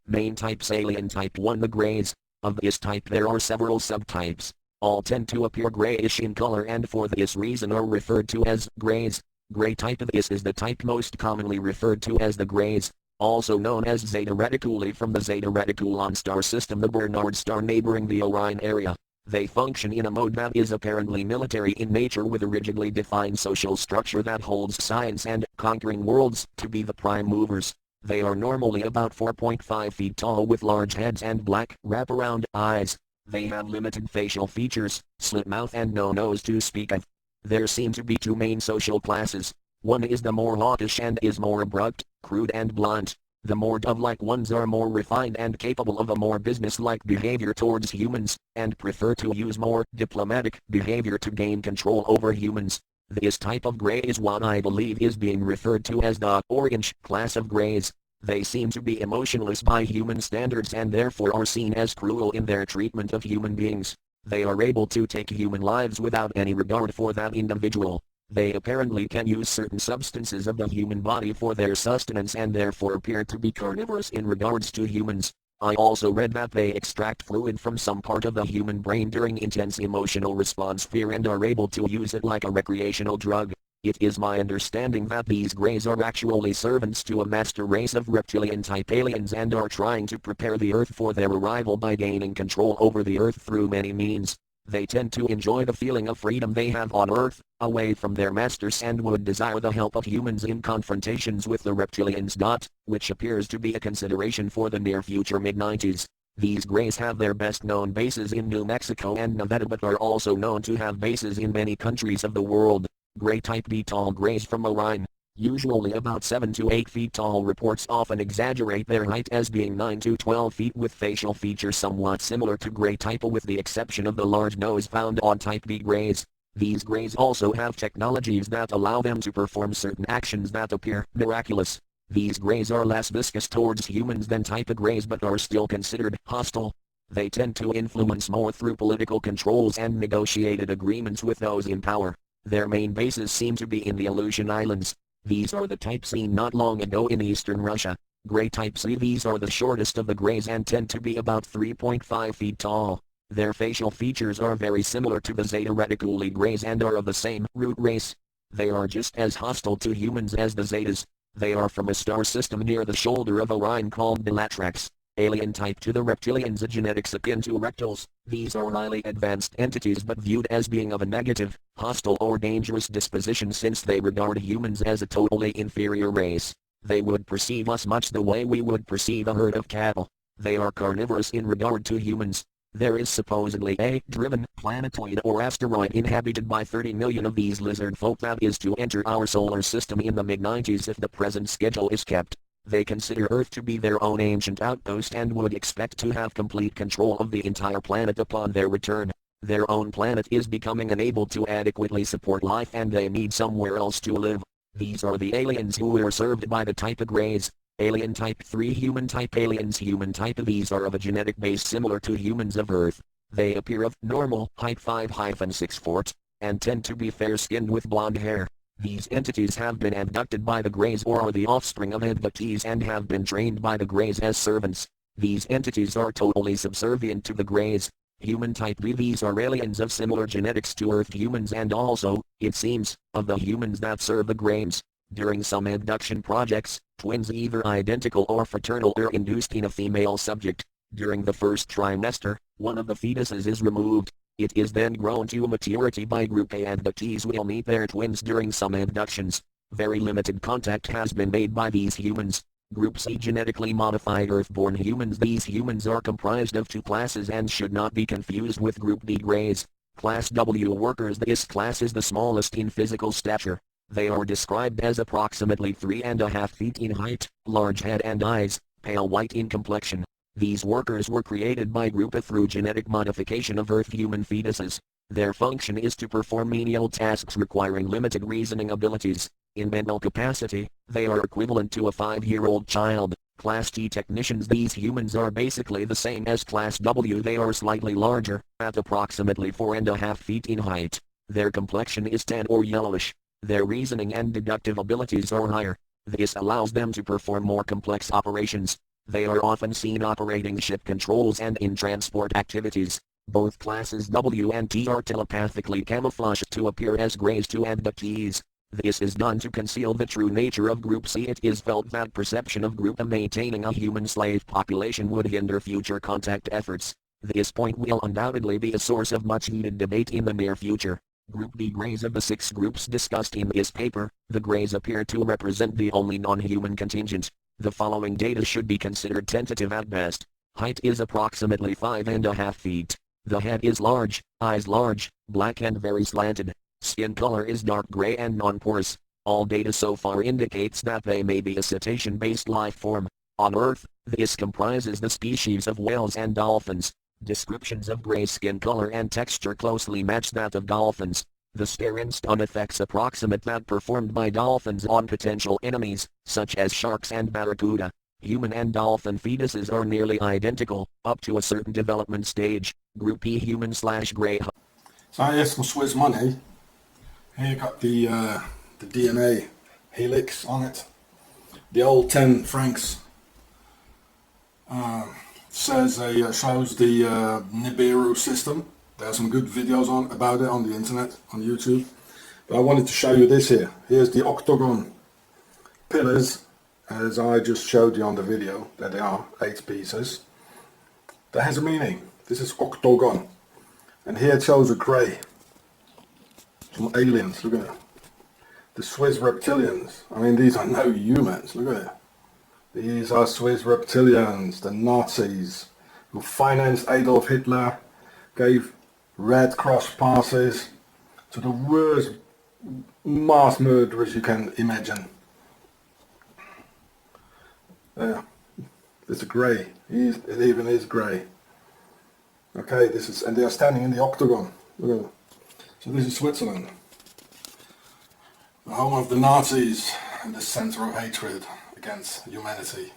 Main types: alien type 1, the grays. Of this type there are several subtypes. All tend to appear grayish in color and for this reason are referred to as grays. Gray type of this is the type most commonly referred to as the grays, also known as Zeta Reticuli from the Zeta Reticulon star system, the Bernard star neighboring the Orion area. They function in a mode that is apparently military in nature with a rigidly defined social structure that holds science and conquering worlds to be the prime movers. They are normally about 4.5 feet tall with large heads and black, wraparound eyes. They have limited facial features, slit mouth and no nose to speak of. There seem to be two main social classes. One is the more hawkish and is more abrupt, crude and blunt. The more dove-like ones are more refined and capable of a more business-like behavior towards humans, and prefer to use more diplomatic behavior to gain control over humans. This type of gray is what I believe is being referred to as the orange class of grays. They seem to be emotionless by human standards and therefore are seen as cruel in their treatment of human beings. They are able to take human lives without any regard for that individual. They apparently can use certain substances of the human body for their sustenance and therefore appear to be carnivorous in regards to humans. I also read that they extract fluid from some part of the human brain during intense emotional response fear and are able to use it like a recreational drug. It is my understanding that these grays are actually servants to a master race of reptilian-type aliens and are trying to prepare the Earth for their arrival by gaining control over the Earth through many means. They tend to enjoy the feeling of freedom they have on Earth, away from their masters, and would desire the help of humans in confrontations with the reptilians. Which appears to be a consideration for the near future mid-90s. These grays have their best known bases in New Mexico and Nevada but are also known to have bases in many countries of the world. Gray type B tall grays from Orion, usually about 7 to 8 feet tall. Reports often exaggerate their height as being 9 to 12 feet with facial features somewhat similar to gray type A with the exception of the large nose found on type B grays. These grays also have technologies that allow them to perform certain actions that appear miraculous. These grays are less viscous towards humans than type A grays but are still considered hostile. They tend to influence more through political controls and negotiated agreements with those in power. Their main bases seem to be in the Aleutian Islands. These are the type seen not long ago in eastern Russia. Gray type C. These are the shortest of the grays and tend to be about 3.5 feet tall. Their facial features are very similar to the Zeta Reticuli grays and are of the same root race. They are just as hostile to humans as the Zetas. They are from a star system near the shoulder of Orion called Bellatrix. Alien type to the reptilians, a genetics akin to reptiles. These are highly advanced entities but viewed as being of a negative, hostile or dangerous disposition since they regard humans as a totally inferior race. They would perceive us much the way we would perceive a herd of cattle. They are carnivorous in regard to humans. There is supposedly a driven planetoid or asteroid inhabited by 30 million of these lizard folk that is to enter our solar system in the mid-90s if the present schedule is kept. They consider Earth to be their own ancient outpost and would expect to have complete control of the entire planet upon their return. Their own planet is becoming unable to adequately support life and they need somewhere else to live. These are the aliens who are served by the type of grays. Alien type 3 human type aliens. Human type of these are of a genetic base similar to humans of Earth. They appear of normal height 5-6 foot and tend to be fair-skinned with blonde hair. These entities have been abducted by the Greys or are the offspring of abductees and have been trained by the Greys as servants. These entities are totally subservient to the Greys. Human type B. These are aliens of similar genetics to Earth humans and also, it seems, of the humans that serve the Greys. During some abduction projects, twins either identical or fraternal are induced in a female subject. During the first trimester, one of the fetuses is removed. It is then grown to maturity by group A. Abductees will meet their twins during some abductions. Very limited contact has been made by these humans. Group C. Genetically modified Earth-born humans. These humans are comprised of two classes and should not be confused with Group D Greys. Class W workers. This class is the smallest in physical stature. They are described as approximately 3.5 feet in height, large head and eyes, pale white in complexion. These workers were created by Group A through genetic modification of Earth human fetuses. Their function is to perform menial tasks requiring limited reasoning abilities. In mental capacity, they are equivalent to a 5-year-old child. Class T technicians. These humans are basically the same as Class W. They are slightly larger, at approximately 4.5 feet in height. Their complexion is tan or yellowish. Their reasoning and deductive abilities are higher. This allows them to perform more complex operations. They are often seen operating ship controls and in transport activities. Both classes W and T are telepathically camouflaged to appear as Greys to abductees. This is done to conceal the true nature of Group C. It is felt that perception of Group A maintaining a human slave population would hinder future contact efforts. This point will undoubtedly be a source of much heated debate in the near future. Group D Greys. Of the 6 groups discussed in this paper, the Greys appear to represent the only non-human contingent. The following data should be considered tentative at best. Height is approximately 5.5 feet. The head is large, eyes large, black and very slanted. Skin color is dark gray and non-porous. All data so far indicates that they may be a cetacean-based life form. On Earth, this comprises the species of whales and dolphins. Descriptions of gray skin color and texture closely match that of dolphins. The stare and stun effects approximate that performed by dolphins on potential enemies, such as sharks and barracuda. Human and dolphin fetuses are nearly identical, up to a certain development stage. Group E human/gray. So here's some Swiss money. Here you got the DNA helix on it. The old 10 francs shows the Nibiru system. There's some good videos about it on the internet, on YouTube. But I wanted to show you this here. Here's the octagon pillars, as I just showed you on the video, that they are 8 pieces. That has a meaning. This is octagon. And here it shows a grey. Some aliens, look at it. The Swiss reptilians. I mean, these are no humans, look at it. These are Swiss reptilians, the Nazis, who financed Adolf Hitler, gave Red Cross passes to the worst mass murderers you can imagine. Yeah, it's a grey. It even is grey. Okay, this is, and they are standing in the octagon. Look at it. So this is Switzerland, the home of the Nazis and the center of hatred against humanity.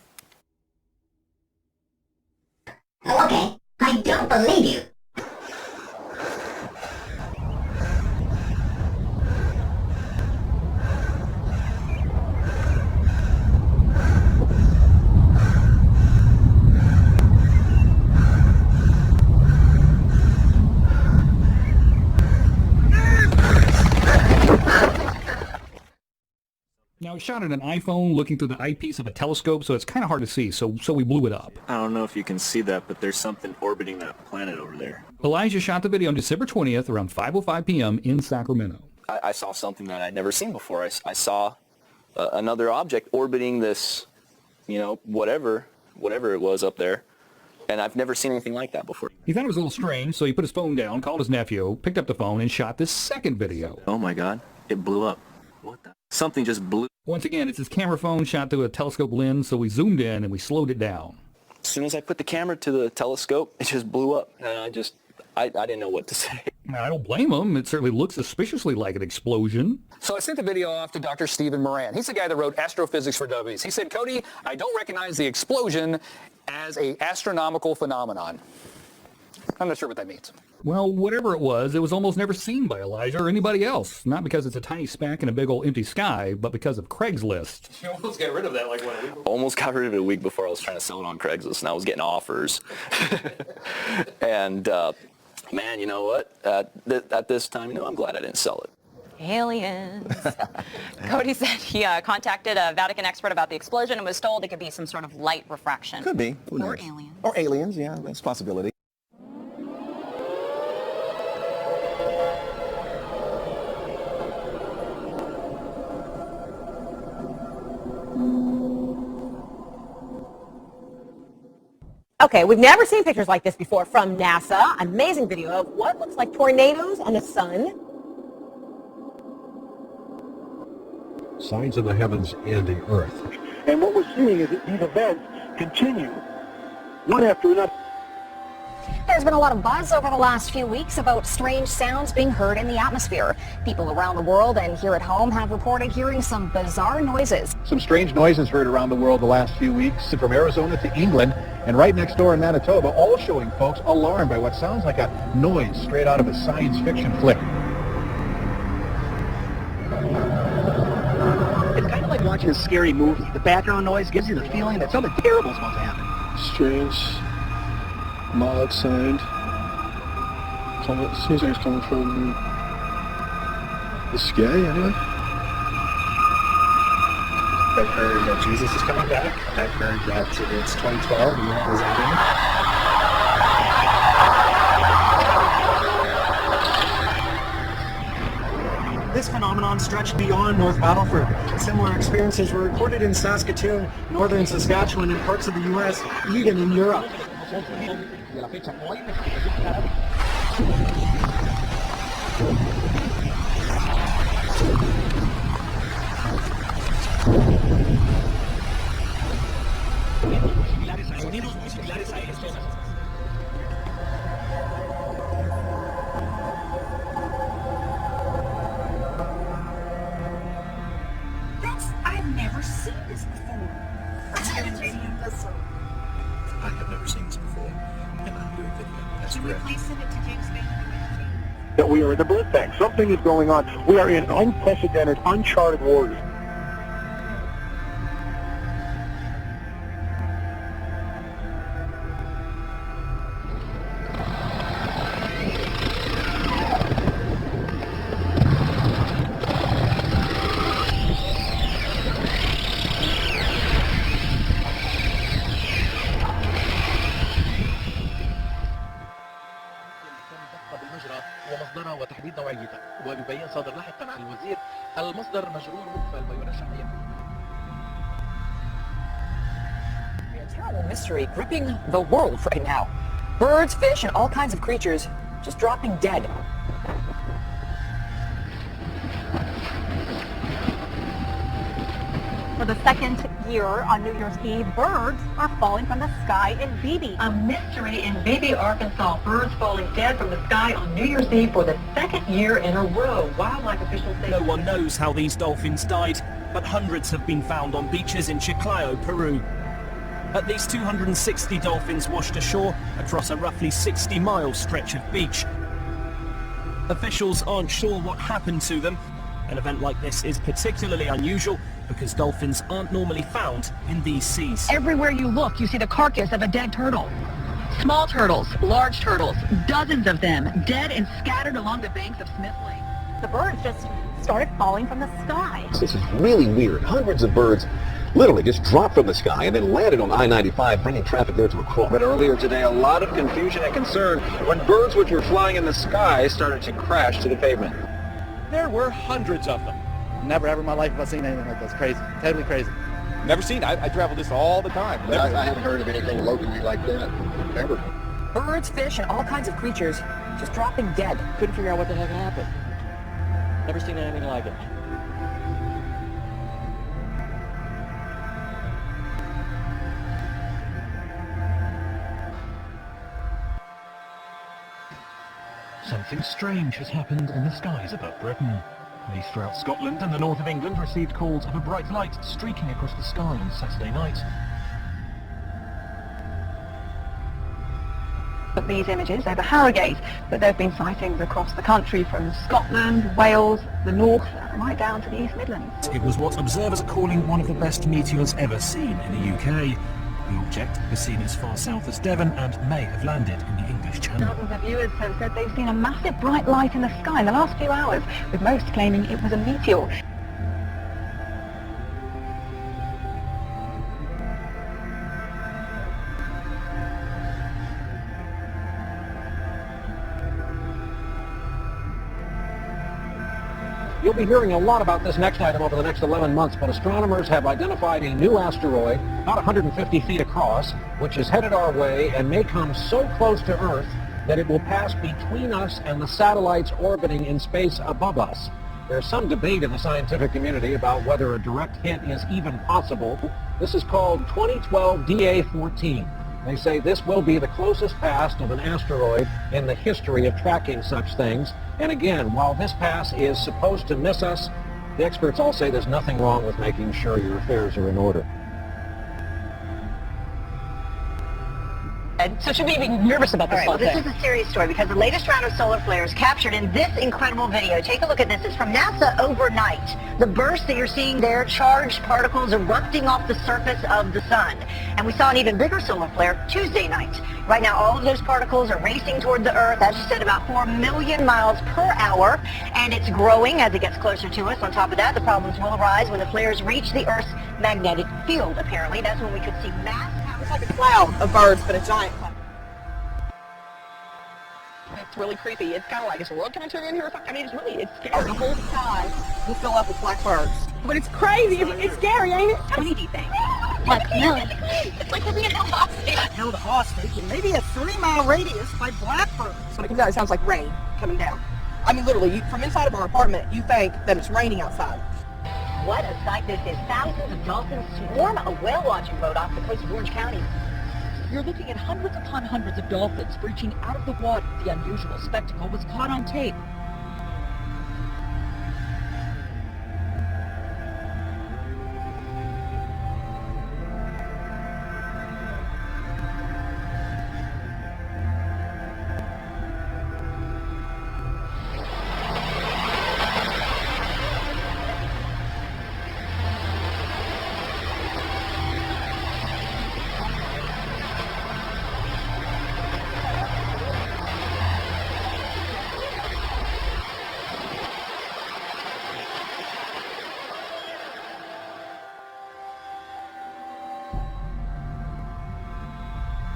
Okay, I don't believe you. Now, it's shot at an iPhone looking through the eyepiece of a telescope, so it's kind of hard to see, so we blew it up. I don't know if you can see that, but there's something orbiting that planet over there. Elijah shot the video on December 20th around 5:05 p.m. in Sacramento. I saw something that I'd never seen before. I saw another object orbiting this, whatever it was up there, and I've never seen anything like that before. He thought it was a little strange, so he put his phone down, called his nephew, picked up the phone, and shot this second video. Oh my God, it blew up. What the? Something just blew. Once again, it's his camera phone shot through a telescope lens, so we zoomed in and we slowed it down. As soon as I put the camera to the telescope, it just blew up. And I didn't know what to say. I don't blame him. It certainly looks suspiciously like an explosion. So I sent the video off to Dr. Stephen Moran. He's the guy that wrote Astrophysics for Dummies. He said, Cody, I don't recognize the explosion as an astronomical phenomenon. I'm not sure what that means. Well, whatever it was almost never seen by Elijah or anybody else. Not because it's a tiny speck in a big old empty sky, but because of Craigslist. You almost got rid of that, a week before? Almost got rid of it a week before. I was trying to sell it on Craigslist, and I was getting offers. And, man, you know what? At this time, I'm glad I didn't sell it. Aliens. Cody said he contacted a Vatican expert about the explosion and was told it could be some sort of light refraction. Could be. Who knows? Or aliens. Or aliens, yeah, that's a possibility. Okay, we've never seen pictures like this before from NASA. Amazing video of what looks like tornadoes and the sun. Signs of the heavens and the earth. And what we're seeing is that these events continue, one after another. There's been a lot of buzz over the last few weeks about strange sounds being heard in the atmosphere. People around the world and here at home have reported hearing some bizarre noises. Some strange noises heard around the world the last few weeks, from Arizona to England, and right next door in Manitoba, all showing folks alarmed by what sounds like a noise straight out of a science fiction flick. It's kind of like watching a scary movie. The background noise gives you the feeling that something terrible is about to happen. Strange, mild sound. It seems like it's coming from the sky, anyway. I've heard that Jesus is coming back. I've heard that it's 2012 and that was happening. this phenomenon stretched beyond North Battleford. Similar experiences were recorded in Saskatoon, northern Saskatchewan, and parts of the U.S., even in Europe. I've never seen this before. I have never seen this before, and I'm doing video. That's Can we correct. please send it to James Bain? That we are in the birth bank. Something is going on. We are in unprecedented, uncharted waters. ومصدرها وتحديد نوعيتها وبيبين صادر لاحقا عن الوزير المصدر مجرور فالبيانات الشرعية. A terrible mystery gripping the world right now. Birds, fish, and all kinds of creatures just dropping dead. For the second year on New Year's Eve, birds are falling from the sky in Beebe. A mystery in Beebe, Arkansas. Birds falling dead from the sky on New Year's Eve for the second year in a row. Wildlife officials say no one knows how these dolphins died, but hundreds have been found on beaches in Chiclayo, Peru. At least 260 dolphins washed ashore across a roughly 60-mile stretch of beach. Officials aren't sure what happened to them. An event like this is particularly unusual because dolphins aren't normally found in these seas. everywhere you look, you see the carcass of a dead turtle. Small turtles, large turtles, dozens of them, dead and scattered along the banks of Smith Lake. The birds just started falling from the sky. This is really weird. Hundreds of birds literally just dropped from the sky and then landed on I-95, bringing traffic there to a crawl. But earlier today, a lot of confusion and concern when birds which were flying in the sky started to crash to the pavement. There were hundreds of them. Never ever in my life have I seen anything like this. Crazy. Totally crazy. Never seen it. I travel this all the time. I haven't heard of anything locally like that, ever. Birds, fish, and all kinds of creatures just dropping dead. Couldn't figure out what the heck happened. Never seen anything like it. Something strange has happened in the skies above Britain. Police throughout Scotland and the north of England received calls of a bright light streaking across the sky on Saturday night. But these images, they're the Harrogate, but there have been sightings across the country from Scotland, Wales, the north, right down to the East Midlands. It was what observers are calling one of the best meteors ever seen in the UK. The object was seen as far south as Devon and may have landed in the English Channel. Dozens of viewers have said they've seen a massive bright light in the sky in the last few hours, with most claiming it was a meteor. You'll be hearing a lot about this next item over the next 11 months, but astronomers have identified a new asteroid, about 150 feet across, which is headed our way and may come so close to Earth that it will pass between us and the satellites orbiting in space above us. There's some debate in the scientific community about whether a direct hit is even possible. This is called 2012 DA14. They say this will be the closest pass of an asteroid in the history of tracking such things. And again, while this pass is supposed to miss us, the experts all say there's nothing wrong with making sure your affairs are in order. So should we be nervous about this whole This thing? is a serious story because the latest round of solar flares captured in this incredible video. Take a look at this. It's from NASA overnight. The burst that you're seeing there, charged particles erupting off the surface of the sun. And we saw an even bigger solar flare Tuesday night. Right now, all of those particles are racing toward the Earth, as you said, about 4 million miles per hour. And it's growing as it gets closer to us. On top of that, the problems will arise when the flares reach the Earth's magnetic field, apparently. That's when we could see mass. It's like a cloud of birds, but a giant cloud. it's really creepy. It's kind of like, is the world coming to an end here or something? I mean, it's scary. The whole sky will fill up with black birds. But it's crazy. It's scary, ain't it? How many do you think? Like million. It's like we're being held hostage. Held hostage in maybe a 3-mile radius by blackbirds. When it comes out, it sounds like rain coming down. I mean, literally, from inside of our apartment, you think that it's raining outside. What a sight this is. Thousands of dolphins swarm a whale watching boat off the coast of Orange County. You're looking at hundreds upon hundreds of dolphins breaching out of the water. The unusual spectacle was caught on tape.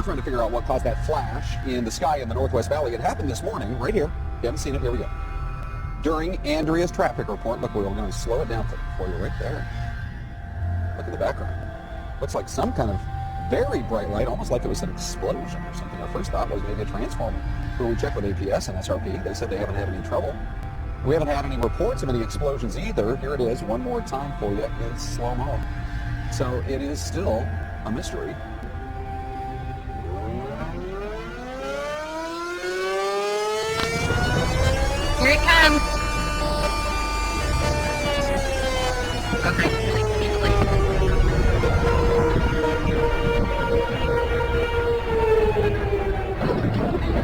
Trying to figure out what caused that flash in the sky in the Northwest Valley. It happened this morning, right here. If you haven't seen it, here we go. During Andrea's traffic report, look, we're going to slow it down for you right there. Look at the background. Looks like some kind of very bright light, almost like it was an explosion or something. Our first thought was maybe a transformer. When we checked with APS and SRP, they said they haven't had any trouble. We haven't had any reports of any explosions either. Here it is, one more time for you in slow-mo. So it is still a mystery. Here it comes.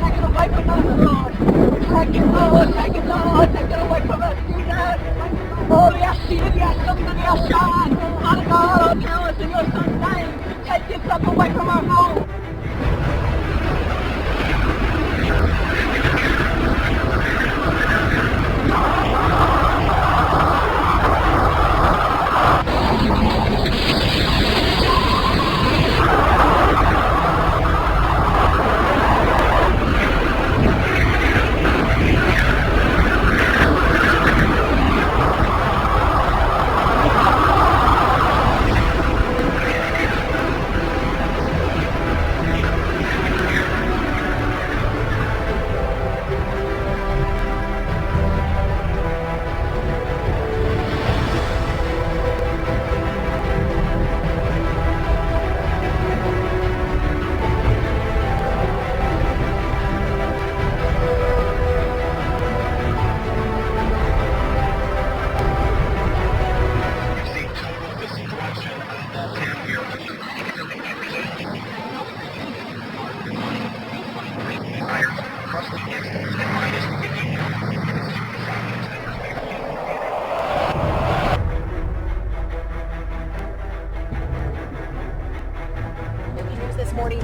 Take it away from us, Lord. Take it, Lord. Take it, Lord. Take it away from us, Jesus. Oh, yes, yes, something else, God. Father God, tell us in your son's name. Take this stuff away from our home.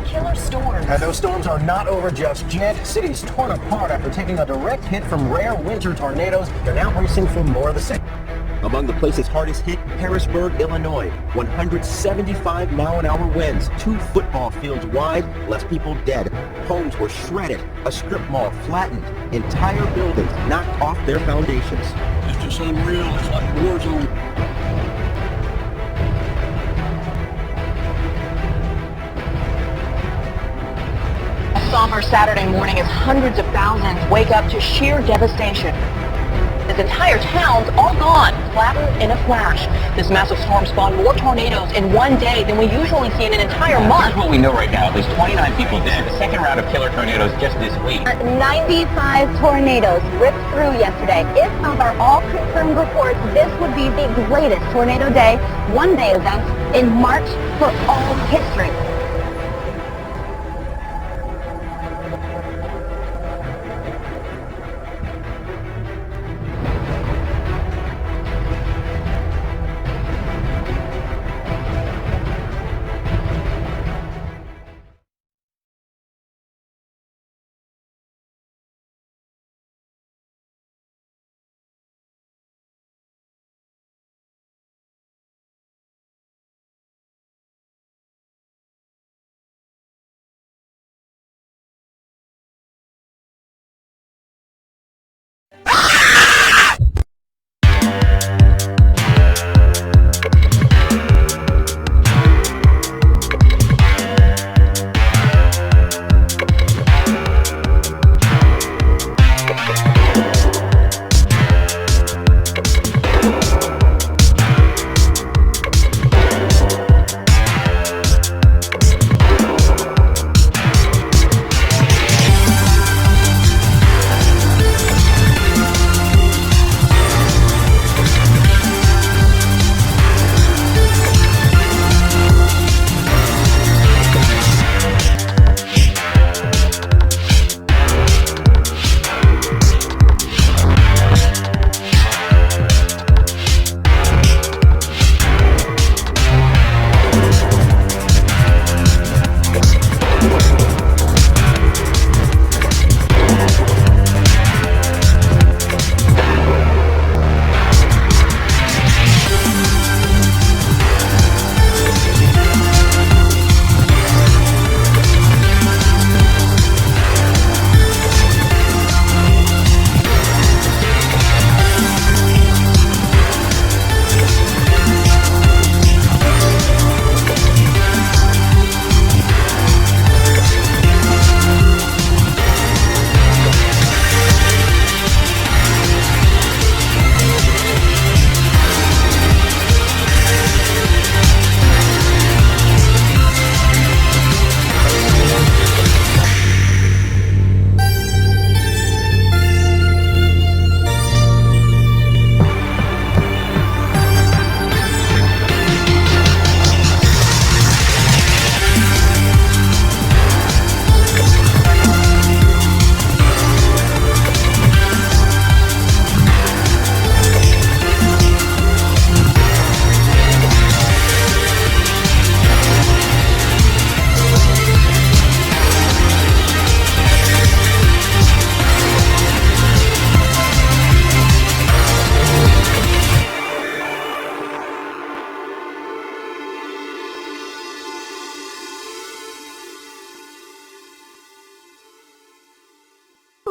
Killer storms. And those storms are not over just yet. Cities torn apart after taking a direct hit from rare winter tornadoes. They're now bracing for more of the same. Among the places hardest hit, Harrisburg, Illinois. 175 mile-an-hour winds, 2 football fields wide, less people dead. Homes were shredded, a strip mall flattened, entire buildings knocked off their foundations. It's just unreal. It's like a war zone. Somber Saturday morning as hundreds of thousands wake up to sheer devastation. This entire town's all gone, flattened in a flash. This massive storm spawned more tornadoes in one day than we usually see in an entire month. Here's what we know right now. At least 29 people dead. The second round of killer tornadoes just this week. 95 tornadoes ripped through yesterday. If those are all confirmed reports, this would be the greatest tornado day, one-day event in March for all history.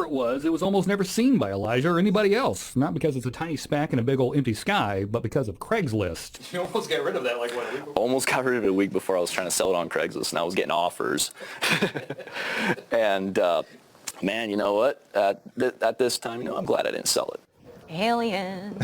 whatever it was almost never seen by Elijah or anybody else. Not because it's a tiny speck in a big old empty sky, but because of Craigslist. You almost got rid of that like what, a week before? Almost got rid of it a week before I was trying to sell it on Craigslist, and I was getting offers. And man, you know what? At this time, I'm glad I didn't sell it. Aliens.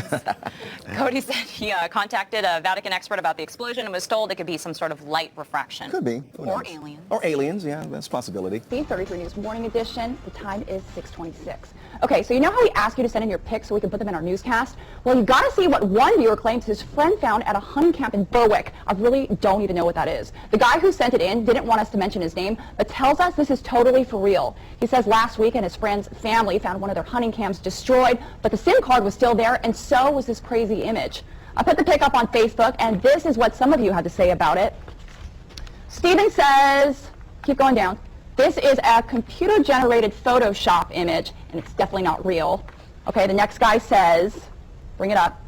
Cody said he contacted a Vatican expert about the explosion and was told it could be some sort of light refraction. Could be. Or aliens. Or aliens, yeah, that's a possibility. 33 News Morning Edition. The time is 6:26. Okay, so you know how we ask you to send in your pics so we can put them in our newscast? Well, you got to see what one viewer claims his friend found at a hunting camp in Berwick. I really don't even know what that is. The guy who sent it in didn't want us to mention his name, but tells us this is totally for real. He says last weekend his friend's family found one of their hunting camps destroyed, but the SIM card was still there, and so was this crazy image. I put the pic up on Facebook, and this is what some of you had to say about it. Steven says, keep going down, this is a computer-generated Photoshop image, and it's definitely not real. Okay, the next guy says, bring it up,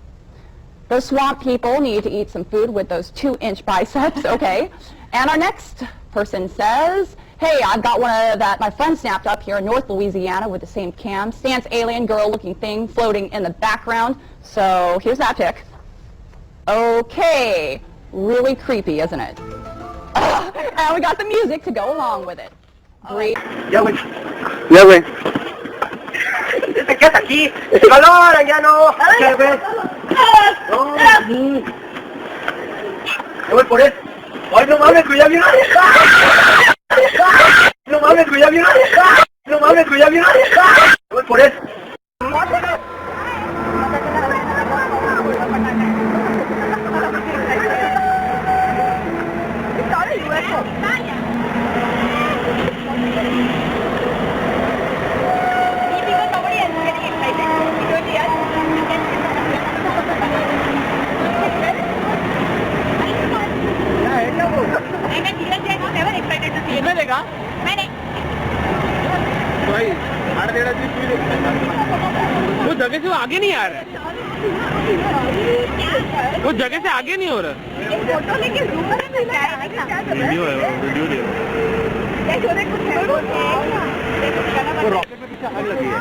those swamp people need to eat some food with those 2-inch biceps, okay? And our next person says, hey, I've got one that my friend snapped up here in North Louisiana with the same cam. Stance alien girl-looking thing floating in the background. So here's that pic. Okay, really creepy, isn't it? And we got the music to go along with it. Great. Ya, güey. Ya, güey. Te quedas aquí. ¡Este calor, ya no! Ya, güey. No. Ya voy por él. ¡Ay, no mames, que ya viene! No mames, que ya viene! No mames, que ya viene! Voy por él. वो जगह से आगे नहीं आ रहा है वो जगह से आगे नहीं हो रहा वीडियो है वीडियो नहीं रॉकेट में पीछे आग लगी है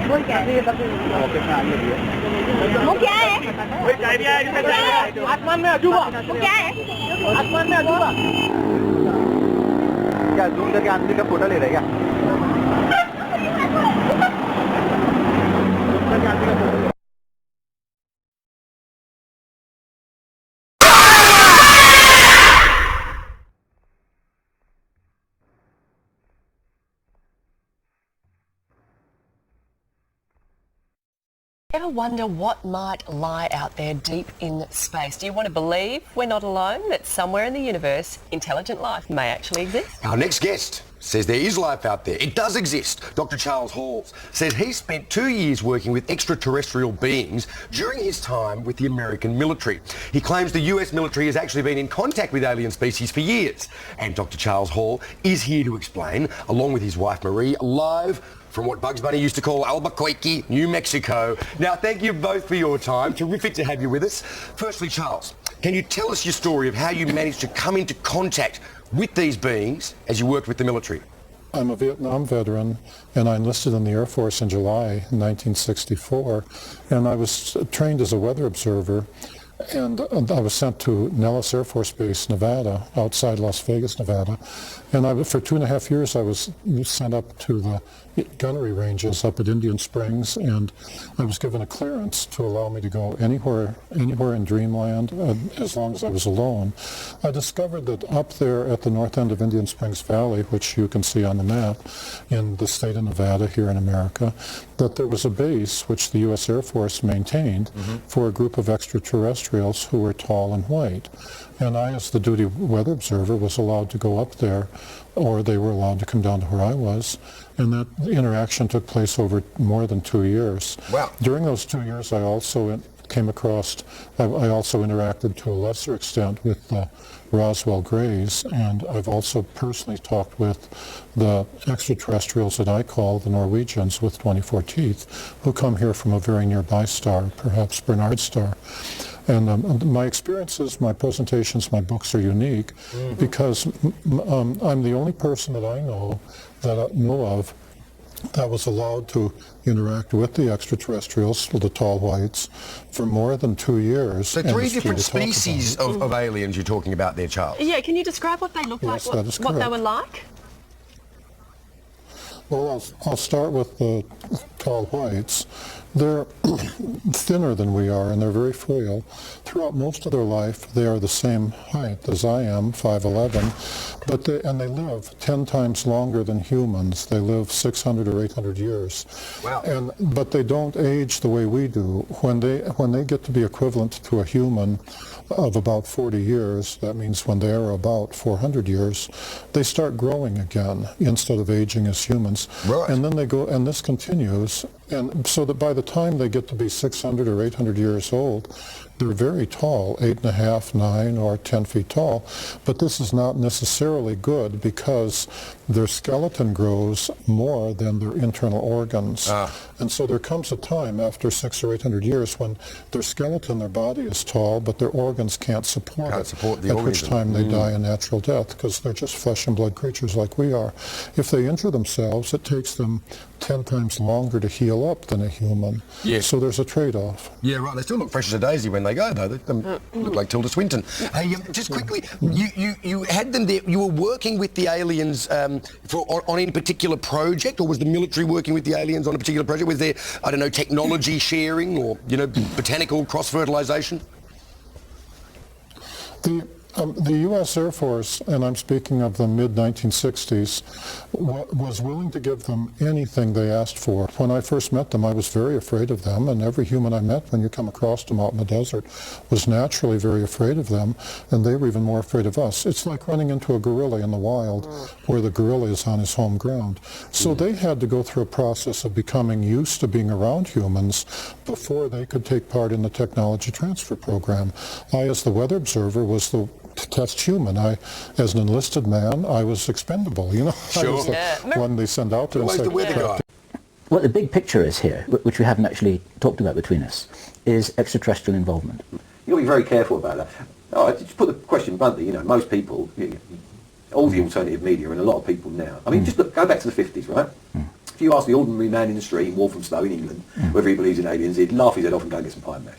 वो क्या है रॉकेट में आग लगी है वो क्या है आसमान में अजूबा वो क्या है आसमान में अजूबा क्या जूम करके आदमी का फोटो ले रहे क्या Ever wonder what might lie out there deep in space? Do you want to believe we're not alone, that somewhere in the universe intelligent life may actually exist? Our next guest says there is life out there. It does exist. Dr. Charles Hall says he spent 2 years working with extraterrestrial beings during his time with the American military. He claims the US military has actually been in contact with alien species for years. And Dr. Charles Hall is here to explain, along with his wife Marie, live from what Bugs Bunny used to call Albuquerque, New Mexico. Now, thank you both for your time. Terrific to have you with us. Firstly, Charles, can you tell us your story of how you managed to come into contact with these beings as you worked with the military? I'm a Vietnam veteran, and I enlisted in the Air Force in July 1964, and I was trained as a weather observer, and I was sent to Nellis Air Force Base, Nevada, outside Las Vegas, Nevada, and for 2.5 years I was sent up to the gunnery ranges up at Indian Springs, and I was given a clearance to allow me to go anywhere in Dreamland as long as I was alone. I discovered that up there at the north end of Indian Springs Valley, which you can see on the map in the state of Nevada here in America, that there was a base which the U.S. Air Force maintained for a group of extraterrestrials who were tall and white. And I, as the duty weather observer, was allowed to go up there, or they were allowed to come down to where I was. And that interaction took place over more than 2 years. Wow. During those 2 years, I also came across, I also interacted to a lesser extent with the Roswell Greys, and I've also personally talked with the extraterrestrials that I call the Norwegians with 24 teeth, who come here from a very nearby star, perhaps Bernard star. And my experiences, my presentations, my books are unique because I'm the only person that I know of that was allowed to interact with the extraterrestrials, the tall whites, for more than 2 years. So and three it's true different to talk species about it. of aliens you're talking about there, Charles? Yeah, can you describe what they look Yes, like, that is what they correct. were like? Well, I'll start with the tall whites. They're thinner than we are, and they're very frail. Throughout most of their life, they are the same height as I am, 5'11", but they live 10 times longer than humans. They live 600 or 800 years. Wow. But they don't age the way we do. When they get to be equivalent to a human of about 40 years, that means when they are about 400 years, they start growing again instead of aging as humans. Right. And then they go, and this continues, and so that by the time they get to be 600 or 800 years old, they're very tall, 8.5, 9, or 10 feet tall. But this is not necessarily good because their skeleton grows more than their internal organs. And so there comes a time after 600 or 800 years when their skeleton, their body is tall, but their organs can't support it. The at organism. which time they die a natural death because they're just flesh and blood creatures like we are. If they injure themselves, it takes them 10 times longer to heal up than a human. Yes. So there's a trade-off. Yeah, right. They still look fresh as a daisy when they go, though. They look like Tilda Swinton. Hey, just quickly, you had them there. You were working with the aliens on any particular project, or was the military working with the aliens on a particular project? Was there, I don't know, technology sharing or, botanical cross-fertilization? The U.S. Air Force, and I'm speaking of the mid-1960s, was willing to give them anything they asked for. When I first met them, I was very afraid of them, and every human I met when you come across them out in the desert was naturally very afraid of them, and they were even more afraid of us. It's like running into a gorilla in the wild, where the gorilla is on his home ground. So they had to go through a process of becoming used to being around humans before they could take part in the technology transfer program. I, as the weather observer, was the test human. As an enlisted man, I was expendable. I was the one they send out to. What the big picture is here, which we haven't actually talked about between us, is extraterrestrial involvement. You've got to be very careful about that. Just put the question bluntly, most people, all the alternative media and a lot of people now, just look, go back to the 50s, right? If you ask the ordinary man in the street in Walthamstow in England whether he believes in aliens, he'd laugh his head off and go and get some pie and mash.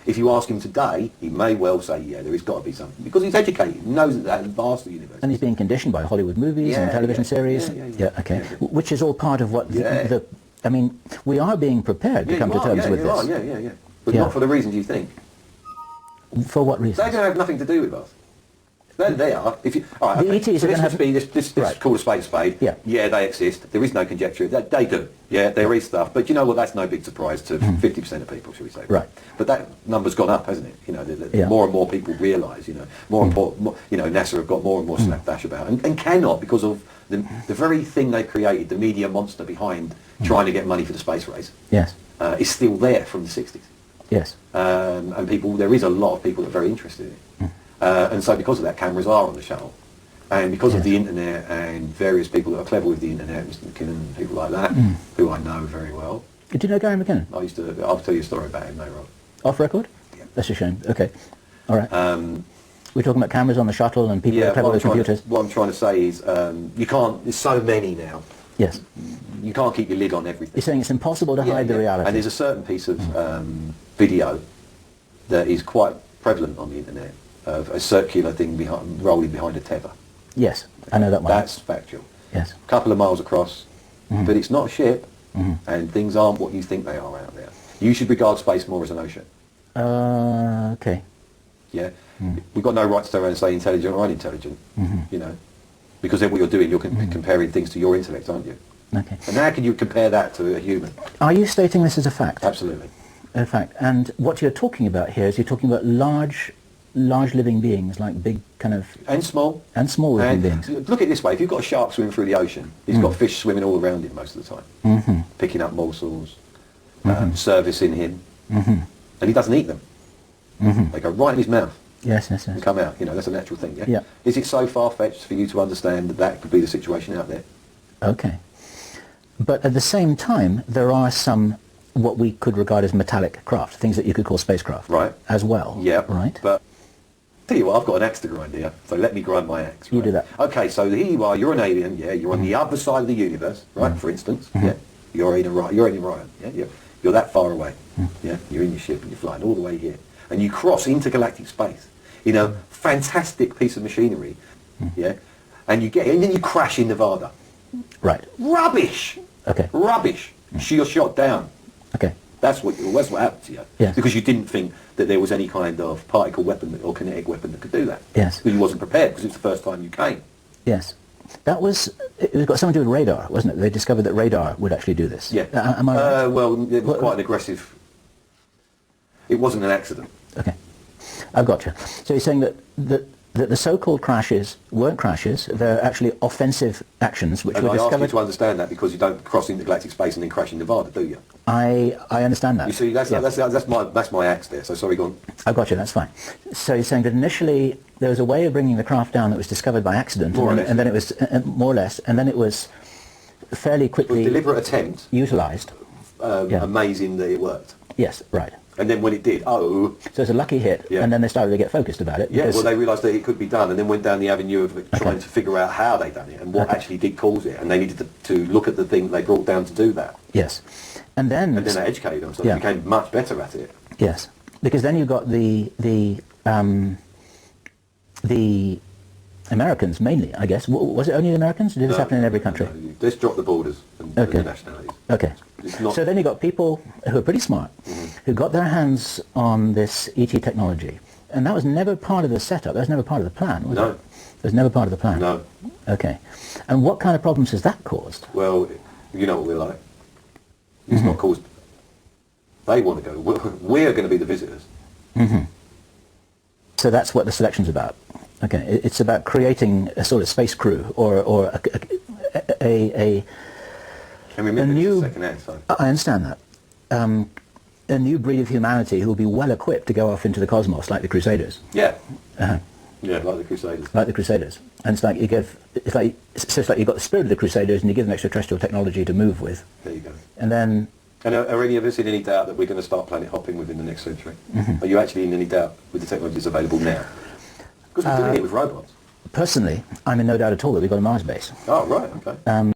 If you ask him today, he may well say, yeah, there has got to be something. Because he's educated, he knows that vast universe. And he's being conditioned by Hollywood movies and television series. Okay. Which is all part of what we are being prepared to come to terms with this. But not for the reasons you think. For what reason? They don't have nothing to do with us. They are. If you, the ETs are going to have... This call a spade a spade. Yeah, they exist. There is no conjecture. They do. Yeah, there is stuff. But you know what? That's no big surprise to 50% of people, shall we say? Right. But that number's gone up, hasn't it? More and more people realise. More and more. NASA have got more and more slapdash about, and cannot because of the very thing they created, the media monster behind trying to get money for the space race. Yes. Is still there from the 60s. Yes. And there is a lot of people that are very interested in it. And so because of that, cameras are on the shuttle. And because of the internet and various people that are clever with the internet, Mr. McKinnon, people like that, who I know very well. Do you know Gary McKinnon? I'll tell you a story about him later on. Off record? Yeah. That's a shame. Okay. All right. We're talking about cameras on the shuttle and people clever with computers. What I'm trying to say is you can't, there's so many now. Yes. You can't keep your lid on everything. You're saying it's impossible to hide the reality. And there's a certain piece of video that is quite prevalent on the internet of a circular thing rolling behind a tether. Yes, I know that one. That's factual. Yes. A couple of miles across, but it's not a ship, and things aren't what you think they are out there. You should regard space more as an ocean. Okay. Yeah. We've got no right to turn around and say intelligent or unintelligent, because then what you're doing, you're comparing things to your intellect, aren't you? Okay. And how can you compare that to a human? Are you stating this as a fact? Absolutely. A fact. And what you're talking about here is you're talking about large living beings, like big kind of... And small. And small living beings. Look at it this way, if you've got a shark swimming through the ocean, he's got fish swimming all around him most of the time, picking up morsels, servicing him, and he doesn't eat them. They go right in his mouth. Yes. And come out. That's a natural thing, yeah? Is it so far-fetched for you to understand that could be the situation out there? Okay. But at the same time, there are some what we could regard as metallic craft, things that you could call spacecraft. Right. As well. Yeah. Right. But Tell you what, I've got an axe to grind here, so let me grind my axe. Right? You do that. Okay, so here you are, you're an alien, yeah, you're on the other side of the universe, right, for instance, yeah, you're in Orion, yeah, you're that far away, yeah, you're in your ship and you're flying all the way here, and you cross intergalactic space in a fantastic piece of machinery, yeah, and then you crash in Nevada. Right. Rubbish! Okay. Rubbish! You're shot down. Okay. That's what happened to you. Yes. Because you didn't think that there was any kind of particle weapon or kinetic weapon that could do that. Yes. Because you wasn't prepared because it's the first time you came. Yes. It was got something to do with radar, wasn't it? They discovered that radar would actually do this. Yeah. Am I right? Well, it was quite an aggressive... It wasn't an accident. Okay. I've got you. So you're saying that the so-called crashes weren't crashes, they're actually offensive actions which and were I discovered... ask you to understand that because you don't cross intergalactic space and then crash in Nevada, do you? I understand that. You see, that's my axe there, so sorry, go on. I've got you, that's fine. So you're saying that initially there was a way of bringing the craft down that was discovered by accident, and then it was, more or less, and then it was fairly quickly... A deliberate attempt. Utilised. Amazing that it worked. Yes, right. And then when it did, so it's a lucky hit, and then they started to get focused about it. Yeah, well, they realised that it could be done, and then went down the avenue of trying to figure out how they done it and what actually did cause it, and they needed to look at the thing they brought down to do that. Yes, and then they educated them, so they became much better at it. Yes, because then you got the Americans mainly, I guess. Was it only the Americans? Did this happen in every country? No, let's drop the borders and the nationalities. Okay. So then you got people who are pretty smart, who got their hands on this ET technology, and that was never part of the setup. That was never part of the plan, was it? No. It was never part of the plan. No. Okay. And what kind of problems has that caused? Well, you know what we're like. It's not caused. They want to go. We're going to be the visitors. So that's what the selection's about. Okay. It's about creating a sort of space crew or a new... I understand that. A new breed of humanity who will be well equipped to go off into the cosmos like the Crusaders. Yeah. Yeah, like the Crusaders. Like the Crusaders. And it's like it's like you've got the spirit of the Crusaders and you give them extraterrestrial technology to move with. There you go. And then... And are any of us in any doubt that we're going to start planet hopping within the next century? Are you actually in any doubt with the technologies available now? Because we're doing it with robots. Personally, I'm in no doubt at all that we've got a Mars base. Oh, right, okay.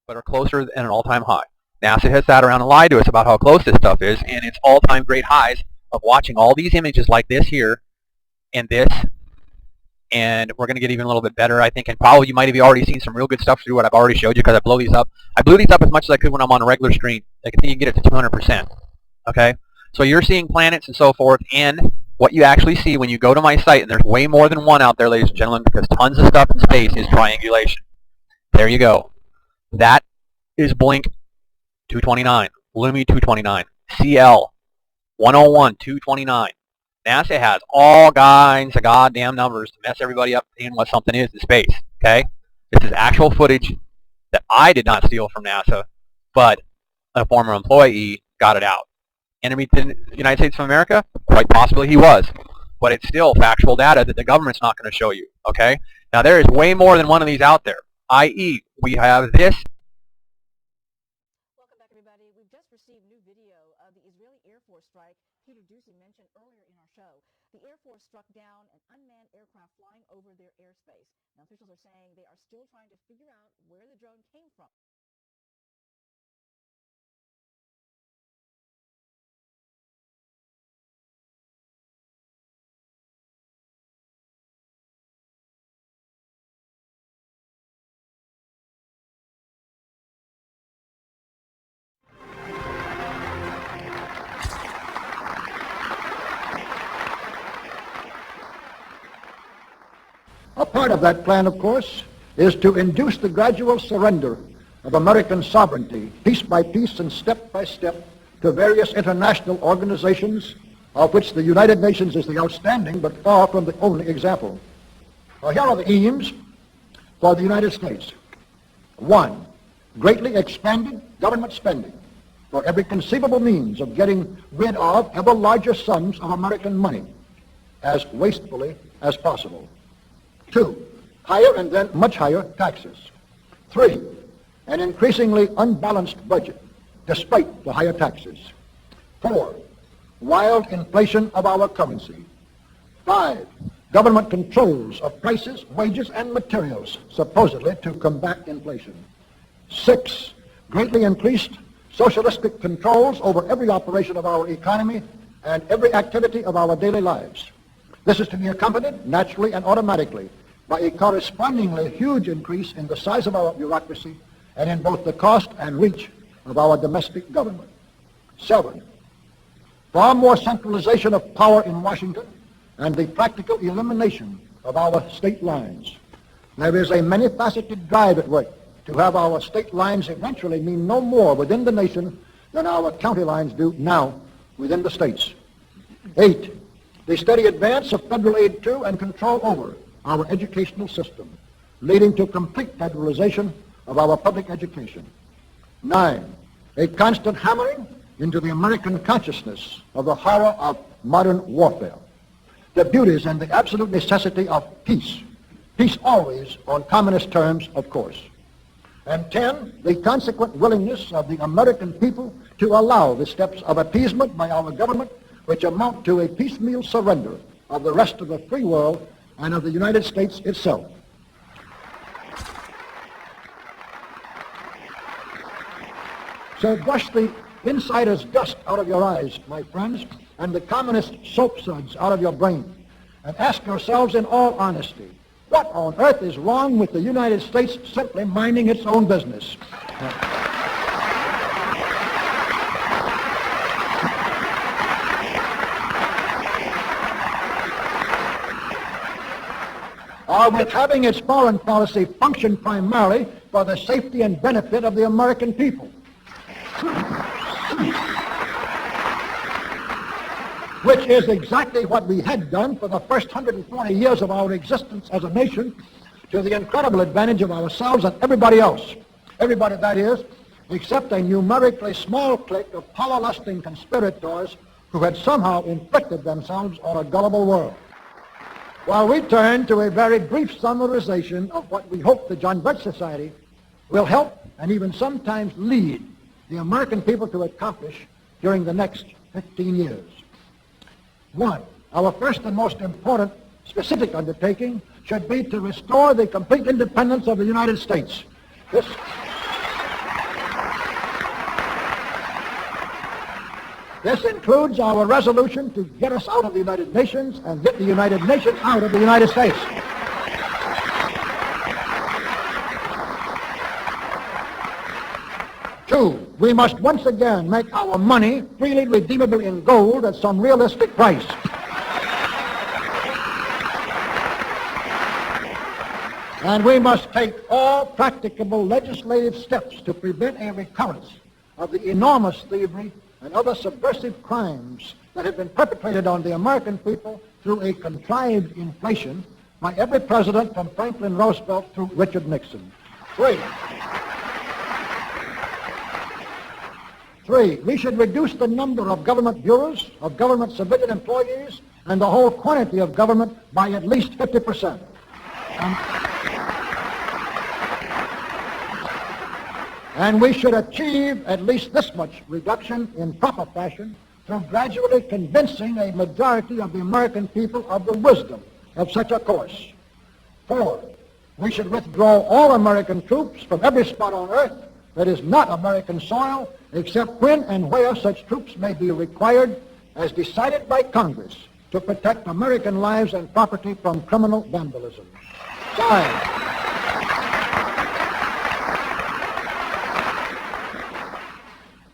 but are closer than an all-time high. NASA has sat around and lied to us about how close this stuff is, and it's all-time great highs of watching all these images like this here and this, and we're going to get even a little bit better, I think, and probably you might have already seen some real good stuff through what I've already showed you because I blow these up. I blew these up as much as I could when I'm on a regular screen. I think you can get it to 200%. Okay? So you're seeing planets and so forth, and what you actually see when you go to my site, and there's way more than one out there, ladies and gentlemen, because tons of stuff in space is triangulation. There you go. That is Blink 229, Lumi 229, CL 101 229. NASA has all kinds of goddamn numbers to mess everybody up in what something is in space. Okay? This is actual footage that I did not steal from NASA, but a former employee got it out. Enemy to the United States of America? Quite possibly he was. But it's still factual data that the government's not going to show you. Okay? Now there is way more than one of these out there. I.e., we have this. Welcome back, everybody. We've just received new video of the Israeli Air Force strike Peter Ducey mentioned earlier in our show. The Air Force struck down an unmanned aircraft flying over their airspace. Now, officials are saying they are still trying to figure out where the drone came from. A part of that plan, of course, is to induce the gradual surrender of American sovereignty, piece by piece and step by step, to various international organizations, of which the United Nations is the outstanding but far from the only example. Now, here are the aims for the United States. 1, greatly expanded government spending for every conceivable means of getting rid of ever larger sums of American money as wastefully as possible. 2, higher and then much higher taxes. 3, an increasingly unbalanced budget, despite the higher taxes. 4, wild inflation of our currency. 5, government controls of prices, wages, and materials, supposedly to combat inflation. 6, greatly increased socialistic controls over every operation of our economy and every activity of our daily lives. This is to be accompanied, naturally and automatically, by a correspondingly huge increase in the size of our bureaucracy and in both the cost and reach of our domestic government. 7, far more centralization of power in Washington and the practical elimination of our state lines. There is a many-faceted drive at work to have our state lines eventually mean no more within the nation than our county lines do now within the states. 8, the steady advance of federal aid to and control over our educational system, leading to complete federalization of our public education. 9, a constant hammering into the American consciousness of the horror of modern warfare, the beauties and the absolute necessity of peace, peace always on communist terms, of course. And 10, the consequent willingness of the American people to allow the steps of appeasement by our government which amount to a piecemeal surrender of the rest of the free world and of the United States itself. So brush the insider's dust out of your eyes, my friends, and the communist soap suds out of your brain, and ask yourselves in all honesty, what on earth is wrong with the United States simply minding its own business? Or with having its foreign policy function primarily for the safety and benefit of the American people. Which is exactly what we had done for the first 140 years of our existence as a nation, to the incredible advantage of ourselves and everybody else. Everybody, that is, except a numerically small clique of power-lusting conspirators who had somehow inflicted themselves on a gullible world. While we turn to a very brief summarization of what we hope the John Birch Society will help and even sometimes lead the American people to accomplish during the next 15 years. 1, our first and most important specific undertaking should be to restore the complete independence of the United States. This includes our resolution to get us out of the United Nations and get the United Nations out of the United States. Two, we must once again make our money freely redeemable in gold at some realistic price. And we must take all practicable legislative steps to prevent a recurrence of the enormous thievery and other subversive crimes that have been perpetrated on the American people through a contrived inflation by every president from Franklin Roosevelt through Richard Nixon. Three, we should reduce the number of government bureaus, of government civilian employees, and the whole quantity of government by at least 50%. And we should achieve at least this much reduction in proper fashion through gradually convincing a majority of the American people of the wisdom of such a course. Four, we should withdraw all American troops from every spot on earth that is not American soil, except when and where such troops may be required as decided by Congress to protect American lives and property from criminal vandalism.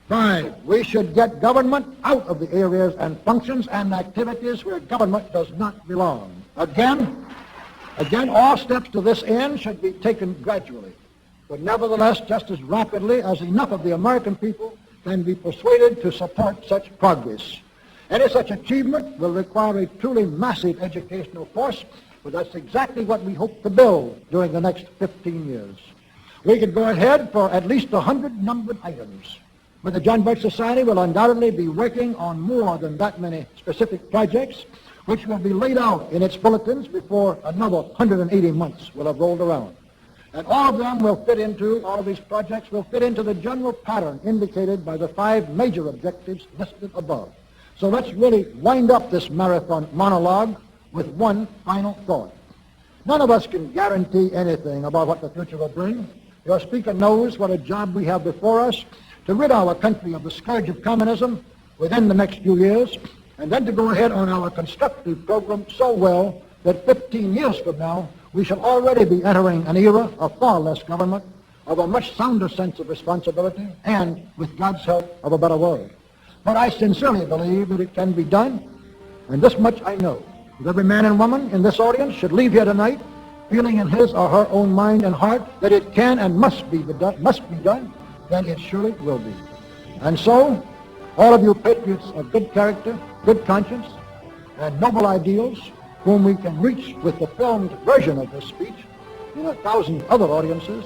Five, we should get government out of the areas and functions and activities where government does not belong. Again, all steps to this end should be taken gradually, but nevertheless just as rapidly as enough of the American people can be persuaded to support such progress. Any such achievement will require a truly massive educational force, but that's exactly what we hope to build during the next 15 years. We could go ahead for at least 100 numbered items, but the John Birch Society will undoubtedly be working on more than that many specific projects, which will be laid out in its bulletins before another 180 months will have rolled around. And all of these projects will fit into the general pattern indicated by the 5 major objectives listed above. So let's really wind up this marathon monologue with one final thought. None of us can guarantee anything about what the future will bring. Your speaker knows what a job we have before us to rid our country of the scourge of communism within the next few years, and then to go ahead on our constructive program so well that 15 years from now, we shall already be entering an era of far less government, of a much sounder sense of responsibility, and, with God's help, of a better world. But I sincerely believe that it can be done, and this much I know, that every man and woman in this audience should leave here tonight feeling in his or her own mind and heart that it can and must be done, then it surely will be. And so, all of you patriots of good character, good conscience, and noble ideals, whom we can reach with the filmed version of this speech in 1,000 other audiences,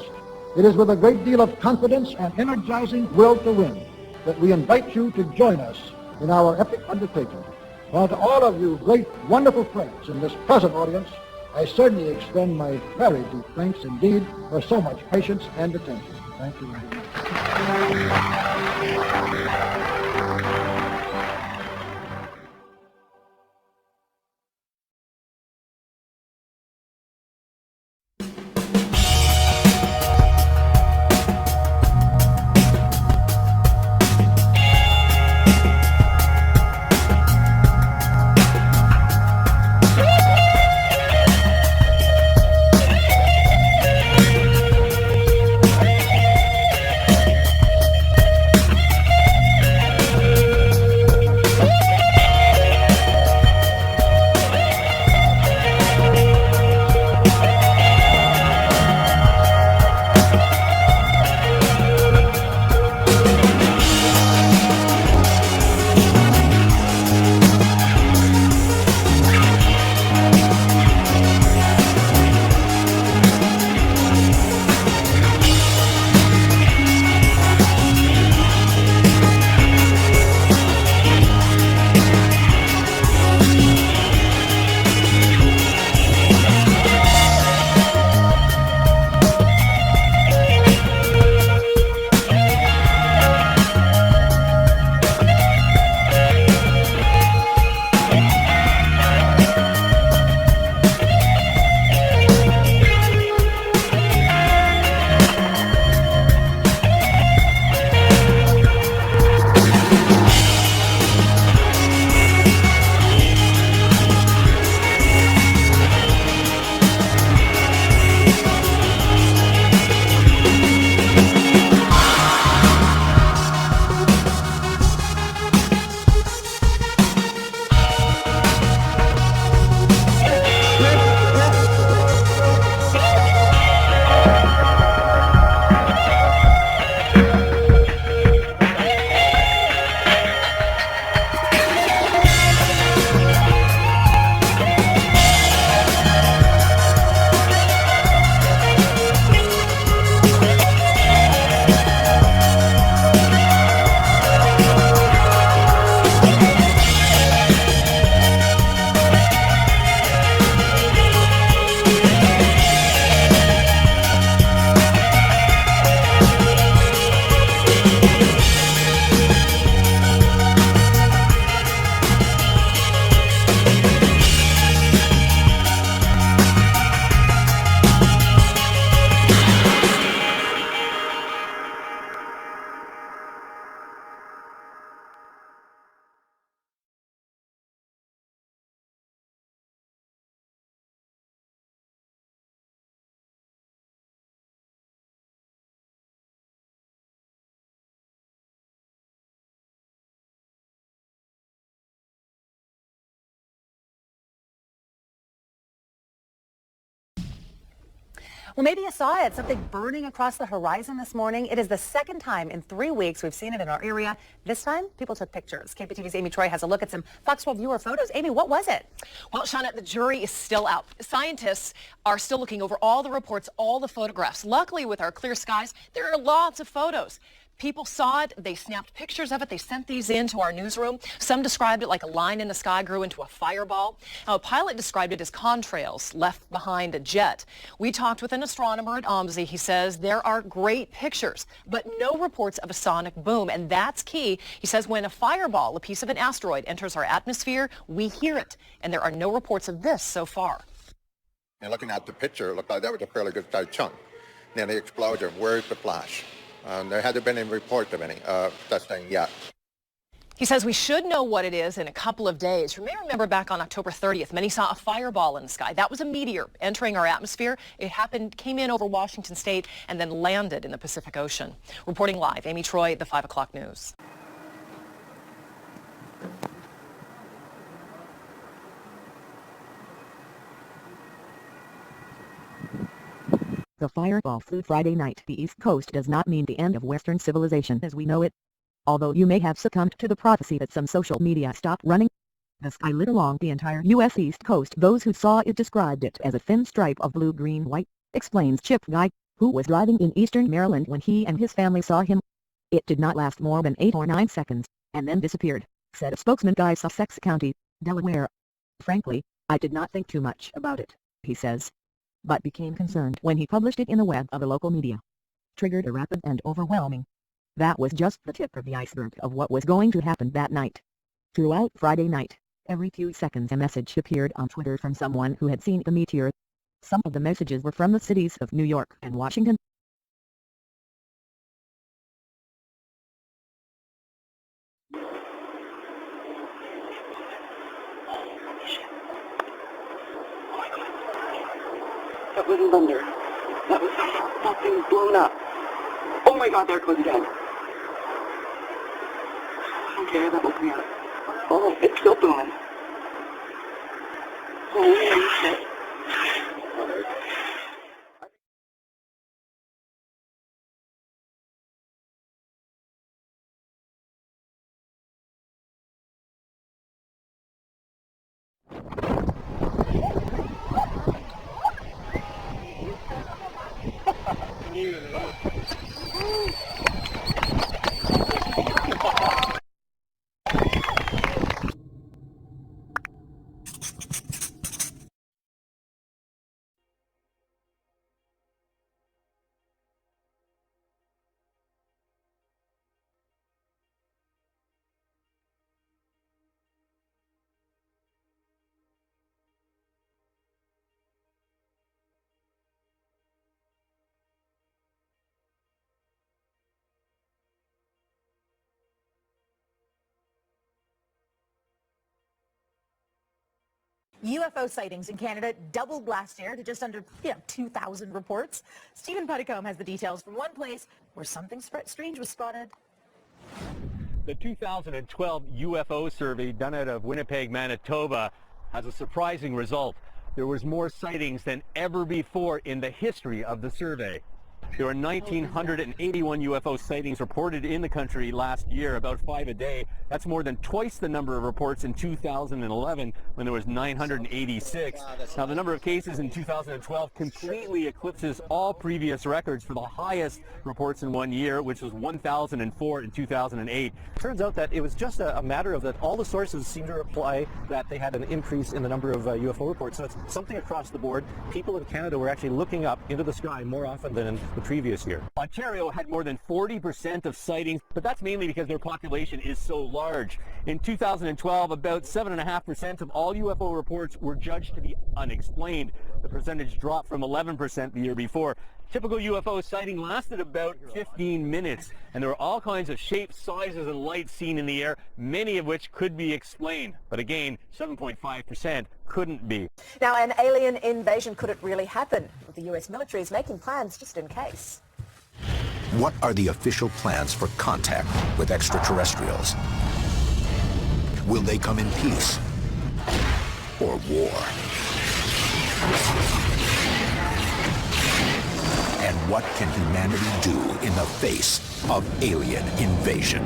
it is with a great deal of confidence and energizing will to win that we invite you to join us in our epic undertaking. While to all of you great, wonderful friends in this present audience, I certainly extend my very deep thanks indeed for so much patience and attention. Thank you very much. Well, maybe you saw it. Something burning across the horizon this morning. It is the second time in 3 weeks we've seen it in our area. This time, people took pictures. KPTV's Amy Troy has a look at some Fox 12 viewer photos. Amy, what was it? Well, Shauna, the jury is still out. Scientists are still looking over all the reports, all the photographs. Luckily, with our clear skies, there are lots of photos. People saw it, they snapped pictures of it, they sent these in to our newsroom. Some described it like a line in the sky grew into a fireball. Now, a pilot described it as contrails left behind a jet. We talked with an astronomer at OMSI. He says there are great pictures, but no reports of a sonic boom, and that's key. He says when a fireball, a piece of an asteroid, enters our atmosphere, we hear it, and there are no reports of this so far. And looking at the picture, it looked like that was a fairly good sized chunk. Then the explosion, where's the flash? There hasn't been any report of any such thing yet. He says we should know what it is in a couple of days. You may remember back on October 30th, many saw a fireball in the sky. That was a meteor entering our atmosphere. It came in over Washington State and then landed in the Pacific Ocean. Reporting live, Amy Troy, the 5 o'clock news. The fireball flew Friday night. The East Coast does not mean the end of Western civilization as we know it. Although you may have succumbed to the prophecy that some social media stopped running. The sky lit along the entire U.S. East Coast. Those who saw it described it as a thin stripe of blue-green-white, explains Chip Guy, who was driving in eastern Maryland when he and his family saw him. It did not last more than 8 or 9 seconds, and then disappeared, said a spokesman Guy, Sussex County, Delaware. Frankly, I did not think too much about it, he says, but became concerned when he published it in the web of the local media. Triggered a rapid and overwhelming. That was just the tip of the iceberg of what was going to happen that night. Throughout Friday night, every few seconds a message appeared on Twitter from someone who had seen the meteor. Some of the messages were from the cities of New York and Washington. That wasn't thunder. That was something blown up. Oh my god, there it goes again. I don't care, that woke me up. Oh, it's still booming. Holy shit. UFO sightings in Canada doubled last year to just under 2,000 reports. Stephen Putticombe has the details from one place where something strange was spotted. The 2012 UFO survey done out of Winnipeg, Manitoba has a surprising result. There was more sightings than ever before in the history of the survey. There were 1,981 UFO sightings reported in the country last year, about 5 a day. That's more than twice the number of reports in 2011 when there was 986. Now, the number of cases in 2012 completely eclipses all previous records for the highest reports in 1 year, which was 1,004 in 2008. Turns out that it was just a matter of that all the sources seem to reply that they had an increase in the number of UFO reports. So it's something across the board. People in Canada were actually looking up into the sky more often than in the previous year. Ontario had more than 40% of sightings, but that's mainly because their population is so large. In 2012, about 7.5% of all UFO reports were judged to be unexplained. The percentage dropped from 11% the year before. Typical UFO sighting lasted about 15 minutes, and there were all kinds of shapes, sizes, and lights seen in the air, many of which could be explained. But again, 7.5% couldn't be. Now, an alien invasion, could it really happen? The U.S. military is making plans just in case. What are the official plans for contact with extraterrestrials? Will they come in peace or war? And what can humanity do in the face of alien invasion?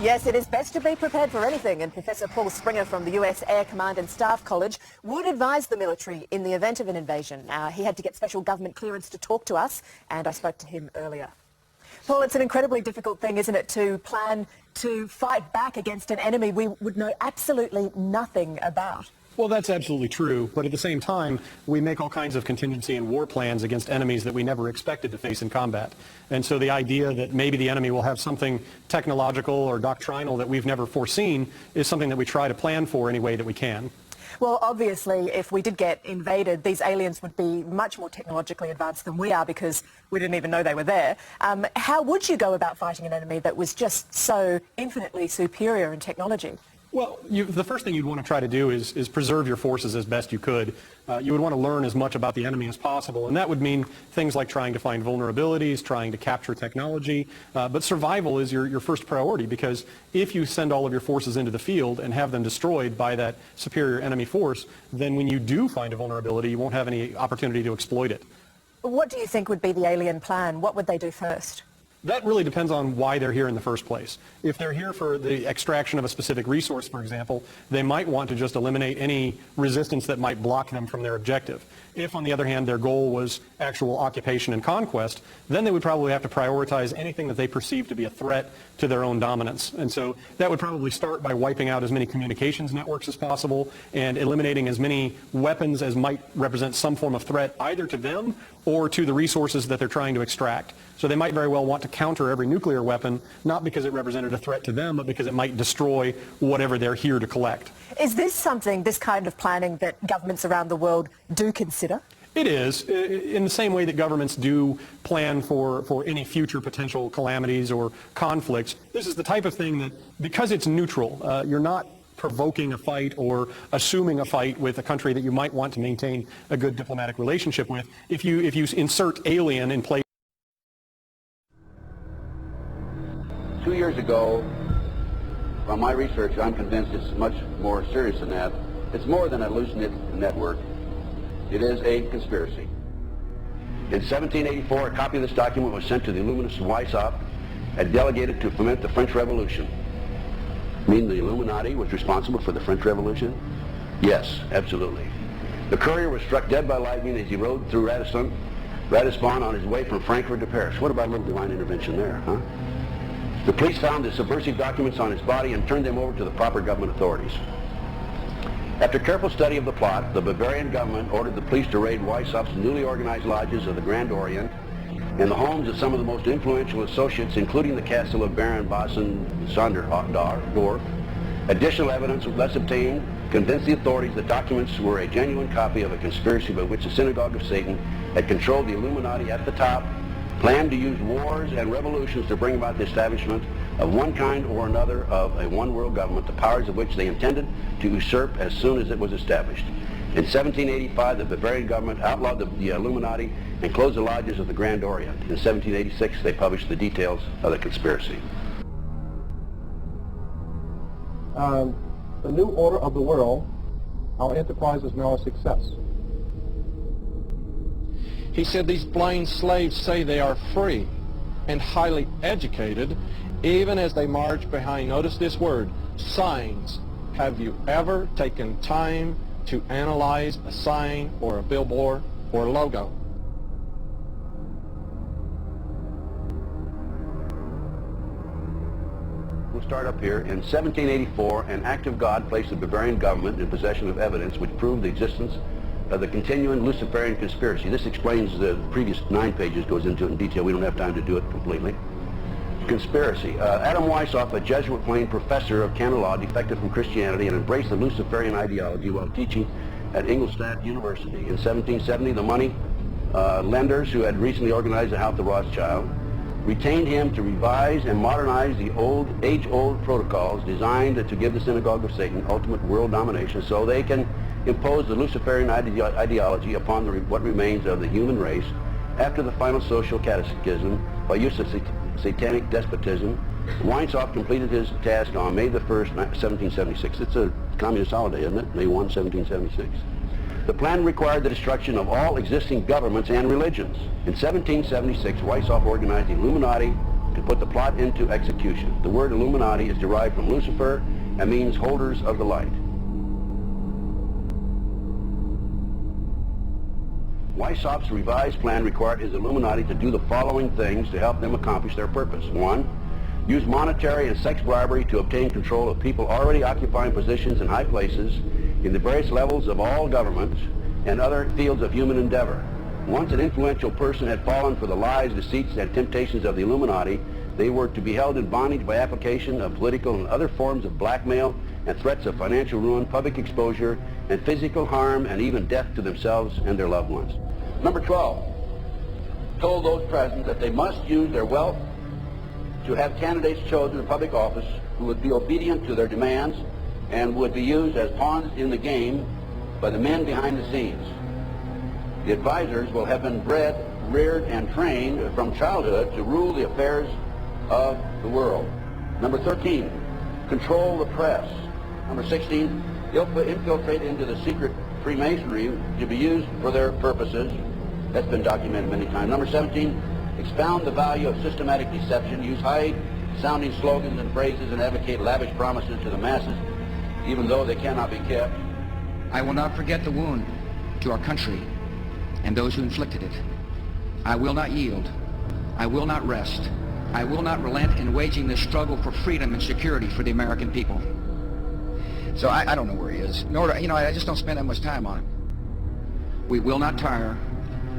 Yes, it is best to be prepared for anything, and Professor Paul Springer from the U.S. Air Command and Staff College would advise the military in the event of an invasion. He had to get special government clearance to talk to us, and I spoke to him earlier. Paul, it's an incredibly difficult thing, isn't it, to plan to fight back against an enemy we would know absolutely nothing about? Well, that's absolutely true, but at the same time, we make all kinds of contingency and war plans against enemies that we never expected to face in combat. And so the idea that maybe the enemy will have something technological or doctrinal that we've never foreseen is something that we try to plan for any way that we can. Well, obviously, if we did get invaded, these aliens would be much more technologically advanced than we are because we didn't even know they were there. How would you go about fighting an enemy that was just so infinitely superior in technology? Well, the first thing you'd want to try to do is preserve your forces as best you could. You would want to learn as much about the enemy as possible, and that would mean things like trying to find vulnerabilities, trying to capture technology, but survival is your first priority, because if you send all of your forces into the field and have them destroyed by that superior enemy force, then when you do find a vulnerability, you won't have any opportunity to exploit it. What do you think would be the alien plan? What would they do first? That really depends on why they're here in the first place. If they're here for the extraction of a specific resource, for example, they might want to just eliminate any resistance that might block them from their objective. If, on the other hand, their goal was actual occupation and conquest, then they would probably have to prioritize anything that they perceive to be a threat to their own dominance. And so that would probably start by wiping out as many communications networks as possible and eliminating as many weapons as might represent some form of threat either to them or to the resources that they're trying to extract. So they might very well want to counter every nuclear weapon, not because it represented a threat to them, but because it might destroy whatever they're here to collect. Is this something, this kind of planning, that governments around the world do consider? It is, in the same way that governments do plan for any future potential calamities or conflicts. This is the type of thing that, because it's neutral, you're not provoking a fight or assuming a fight with a country that you might want to maintain a good diplomatic relationship with. If you insert alien in place. 2 years ago, from my research, I'm convinced it's much more serious than that. It's more than a hallucinogenic network. It is a conspiracy. In 1784, a copy of this document was sent to the Illuminists Weishaupt and delegated to foment the French Revolution. Mean the Illuminati was responsible for the French Revolution? Yes, absolutely. The courier was struck dead by lightning as he rode through Ratisbon on his way from Frankfurt to Paris. What about a little divine intervention there, huh? The police found the subversive documents on his body and turned them over to the proper government authorities. After careful study of the plot, the Bavarian government ordered the police to raid Weishaupt's newly organized lodges of the Grand Orient and the homes of some of the most influential associates, including the castle of Baron Bossen-Sonderdorf. Additional evidence thus obtained convinced the authorities that documents were a genuine copy of a conspiracy by which the Synagogue of Satan had controlled the Illuminati at the top, planned to use wars and revolutions to bring about the establishment of one kind or another of a one-world government, the powers of which they intended to usurp as soon as it was established. In 1785, the Bavarian government outlawed the Illuminati and closed the lodges of the Grand Orient. In 1786, they published the details of the conspiracy. The new order of the world, our enterprise is now a success. He said these blind slaves say they are free and highly educated, even as they march behind, notice this word, signs. Have you ever taken time to analyze a sign or a billboard or a logo? We'll start up here. In 1784, an act of God placed the Bavarian government in possession of evidence which proved the existence of the continuing Luciferian conspiracy. This explains the previous 9 pages, goes into it in detail. We don't have time to do it completely. Conspiracy. Adam Weishaupt, a Jesuit-trained professor of canon law, defected from Christianity and embraced the Luciferian ideology while teaching at Ingolstadt University. In 1770, the money lenders who had recently organized the House of Rothschild retained him to revise and modernize the age-old protocols designed to give the Synagogue of Satan ultimate world domination so they can impose the Luciferian ideology upon what remains of the human race after the final social cataclysm by use of satanic despotism. Weishaupt completed his task on May the 1st, 1776. It's a communist holiday, isn't it? May 1, 1776. The plan required the destruction of all existing governments and religions. In 1776, Weishaupt organized the Illuminati to put the plot into execution. The word Illuminati is derived from Lucifer and means holders of the light. Weishaupt's revised plan required his Illuminati to do the following things to help them accomplish their purpose. 1. Use monetary and sex bribery to obtain control of people already occupying positions in high places in the various levels of all governments and other fields of human endeavor. Once an influential person had fallen for the lies, deceits, and temptations of the Illuminati, they were to be held in bondage by application of political and other forms of blackmail and threats of financial ruin, public exposure, and physical harm, and even death to themselves and their loved ones. Number 12, told those present that they must use their wealth to have candidates chosen in public office who would be obedient to their demands and would be used as pawns in the game by the men behind the scenes. The advisors will have been bred, reared, and trained from childhood to rule the affairs of the world. Number 13, control the press. Number 16, infiltrate into the secret Freemasonry to be used for their purposes. That's been documented many times. Number 17, expound the value of systematic deception, use high-sounding slogans and phrases, and advocate lavish promises to the masses, even though they cannot be kept. I will not forget the wound to our country and those who inflicted it. I will not yield. I will not rest. I will not relent in waging this struggle for freedom and security for the American people. So I don't know where he is. Nor, I just don't spend that much time on it. We will not tire.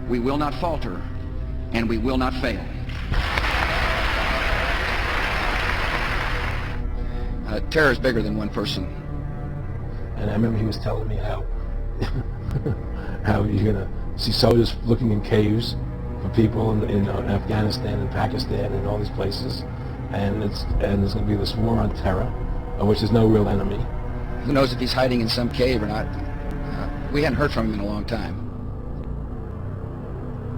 We will not falter. And we will not fail. Terror is bigger than one person. And I remember he was telling me how you're gonna see soldiers looking in caves for people in Afghanistan and Pakistan and all these places, and there's gonna be this war on terror, of which there's no real enemy. Who knows if he's hiding in some cave or not? We hadn't heard from him in a long time.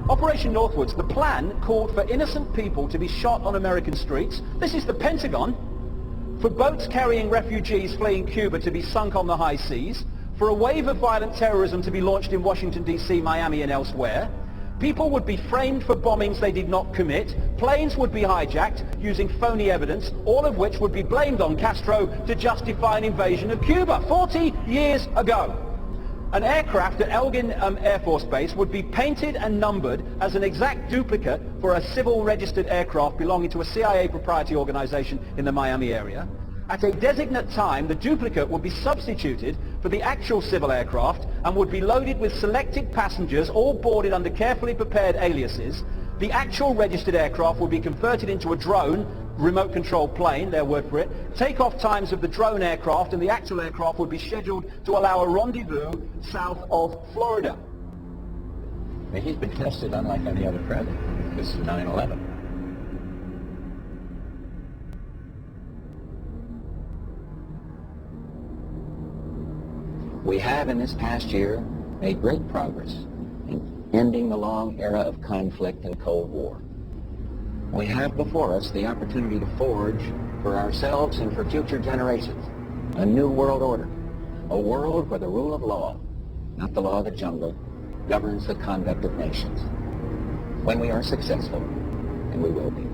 Operation Northwoods, the plan called for innocent people to be shot on American streets. This is the Pentagon. For boats carrying refugees fleeing Cuba to be sunk on the high seas. For a wave of violent terrorism to be launched in Washington, D.C., Miami, and elsewhere. People would be framed for bombings they did not commit. Planes would be hijacked using phony evidence, all of which would be blamed on Castro to justify an invasion of Cuba 40 years ago. An aircraft at Elgin Air Force Base would be painted and numbered as an exact duplicate for a civil registered aircraft belonging to a CIA proprietary organization in the Miami area. At a designate time, the duplicate would be substituted for the actual civil aircraft and would be loaded with selected passengers, all boarded under carefully prepared aliases. The actual registered aircraft would be converted into a drone, remote control plane, their word for it. Takeoff times of the drone aircraft and the actual aircraft would be scheduled to allow a rendezvous south of Florida. He's been tested unlike any other president. This is 9/11. We have in this past year made great progress in ending the long era of conflict and Cold War. We have before us the opportunity to forge for ourselves and for future generations a new world order, a world where the rule of law, not the law of the jungle, governs the conduct of nations. When we are successful, and we will be.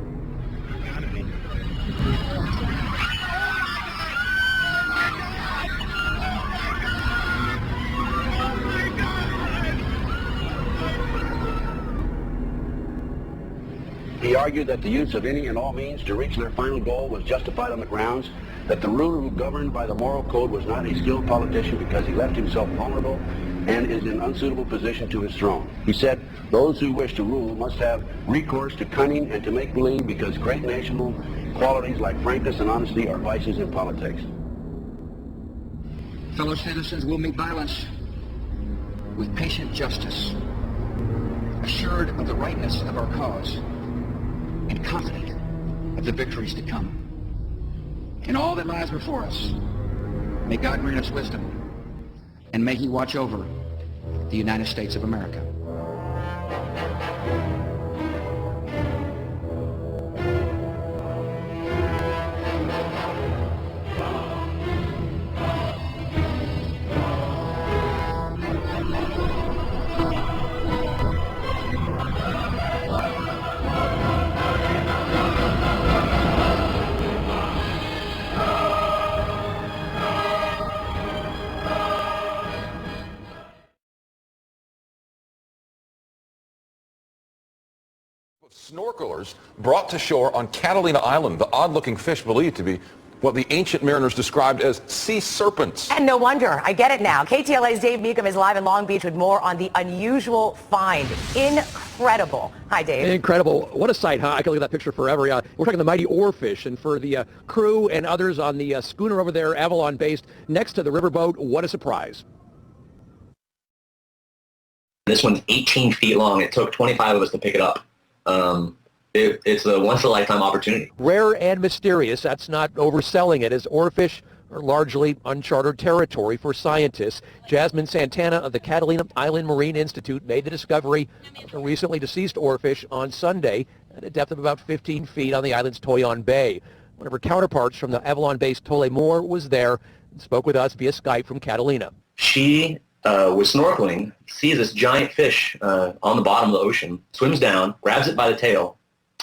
He argued that the use of any and all means to reach their final goal was justified on the grounds that the ruler who governed by the moral code was not a skilled politician because he left himself vulnerable and is in unsuitable position to his throne. He said, those who wish to rule must have recourse to cunning and to make-believe because great national qualities like frankness and honesty are vices in politics. Fellow citizens will meet violence with patient justice, assured of the rightness of our cause, and confident of the victories to come. In all that lies before us, may God grant us wisdom, and may He watch over the United States of America. Snorkelers brought to shore on Catalina Island the odd-looking fish believed to be what the ancient mariners described as sea serpents. And no wonder. I get it now. KTLA's Dave Meekum is live in Long Beach with more on the unusual find. Incredible. Hi, Dave. Incredible. What a sight, huh? I can look at that picture forever. We're talking the mighty oarfish, and for the crew and others on the schooner over there, Avalon-based, next to the riverboat, what a surprise. This one's 18 feet long. It took 25 of us to pick it up. It's a once-in-a-lifetime opportunity. Rare and mysterious, that's not overselling it, as oarfish are largely uncharted territory for scientists. Jasmine Santana of the Catalina Island Marine Institute made the discovery of the recently deceased oarfish on Sunday at a depth of about 15 feet on the island's Toyon Bay. One of her counterparts from the Avalon-based Tole Moore was there and spoke with us via Skype from Catalina. She was snorkeling, sees this giant fish on the bottom of the ocean, swims down, grabs it by the tail,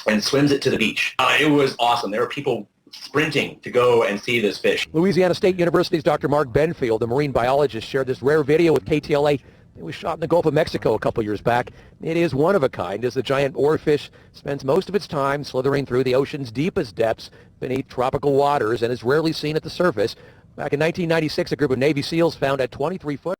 and swims it to the beach. It was awesome. There were people sprinting to go and see this fish. Louisiana State University's Dr. Mark Benfield, a marine biologist, shared this rare video with KTLA. It was shot in the Gulf of Mexico a couple years back. It is one of a kind, as the giant oarfish spends most of its time slithering through the ocean's deepest depths beneath tropical waters and is rarely seen at the surface. Back in 1996, a group of Navy SEALs found a 23-foot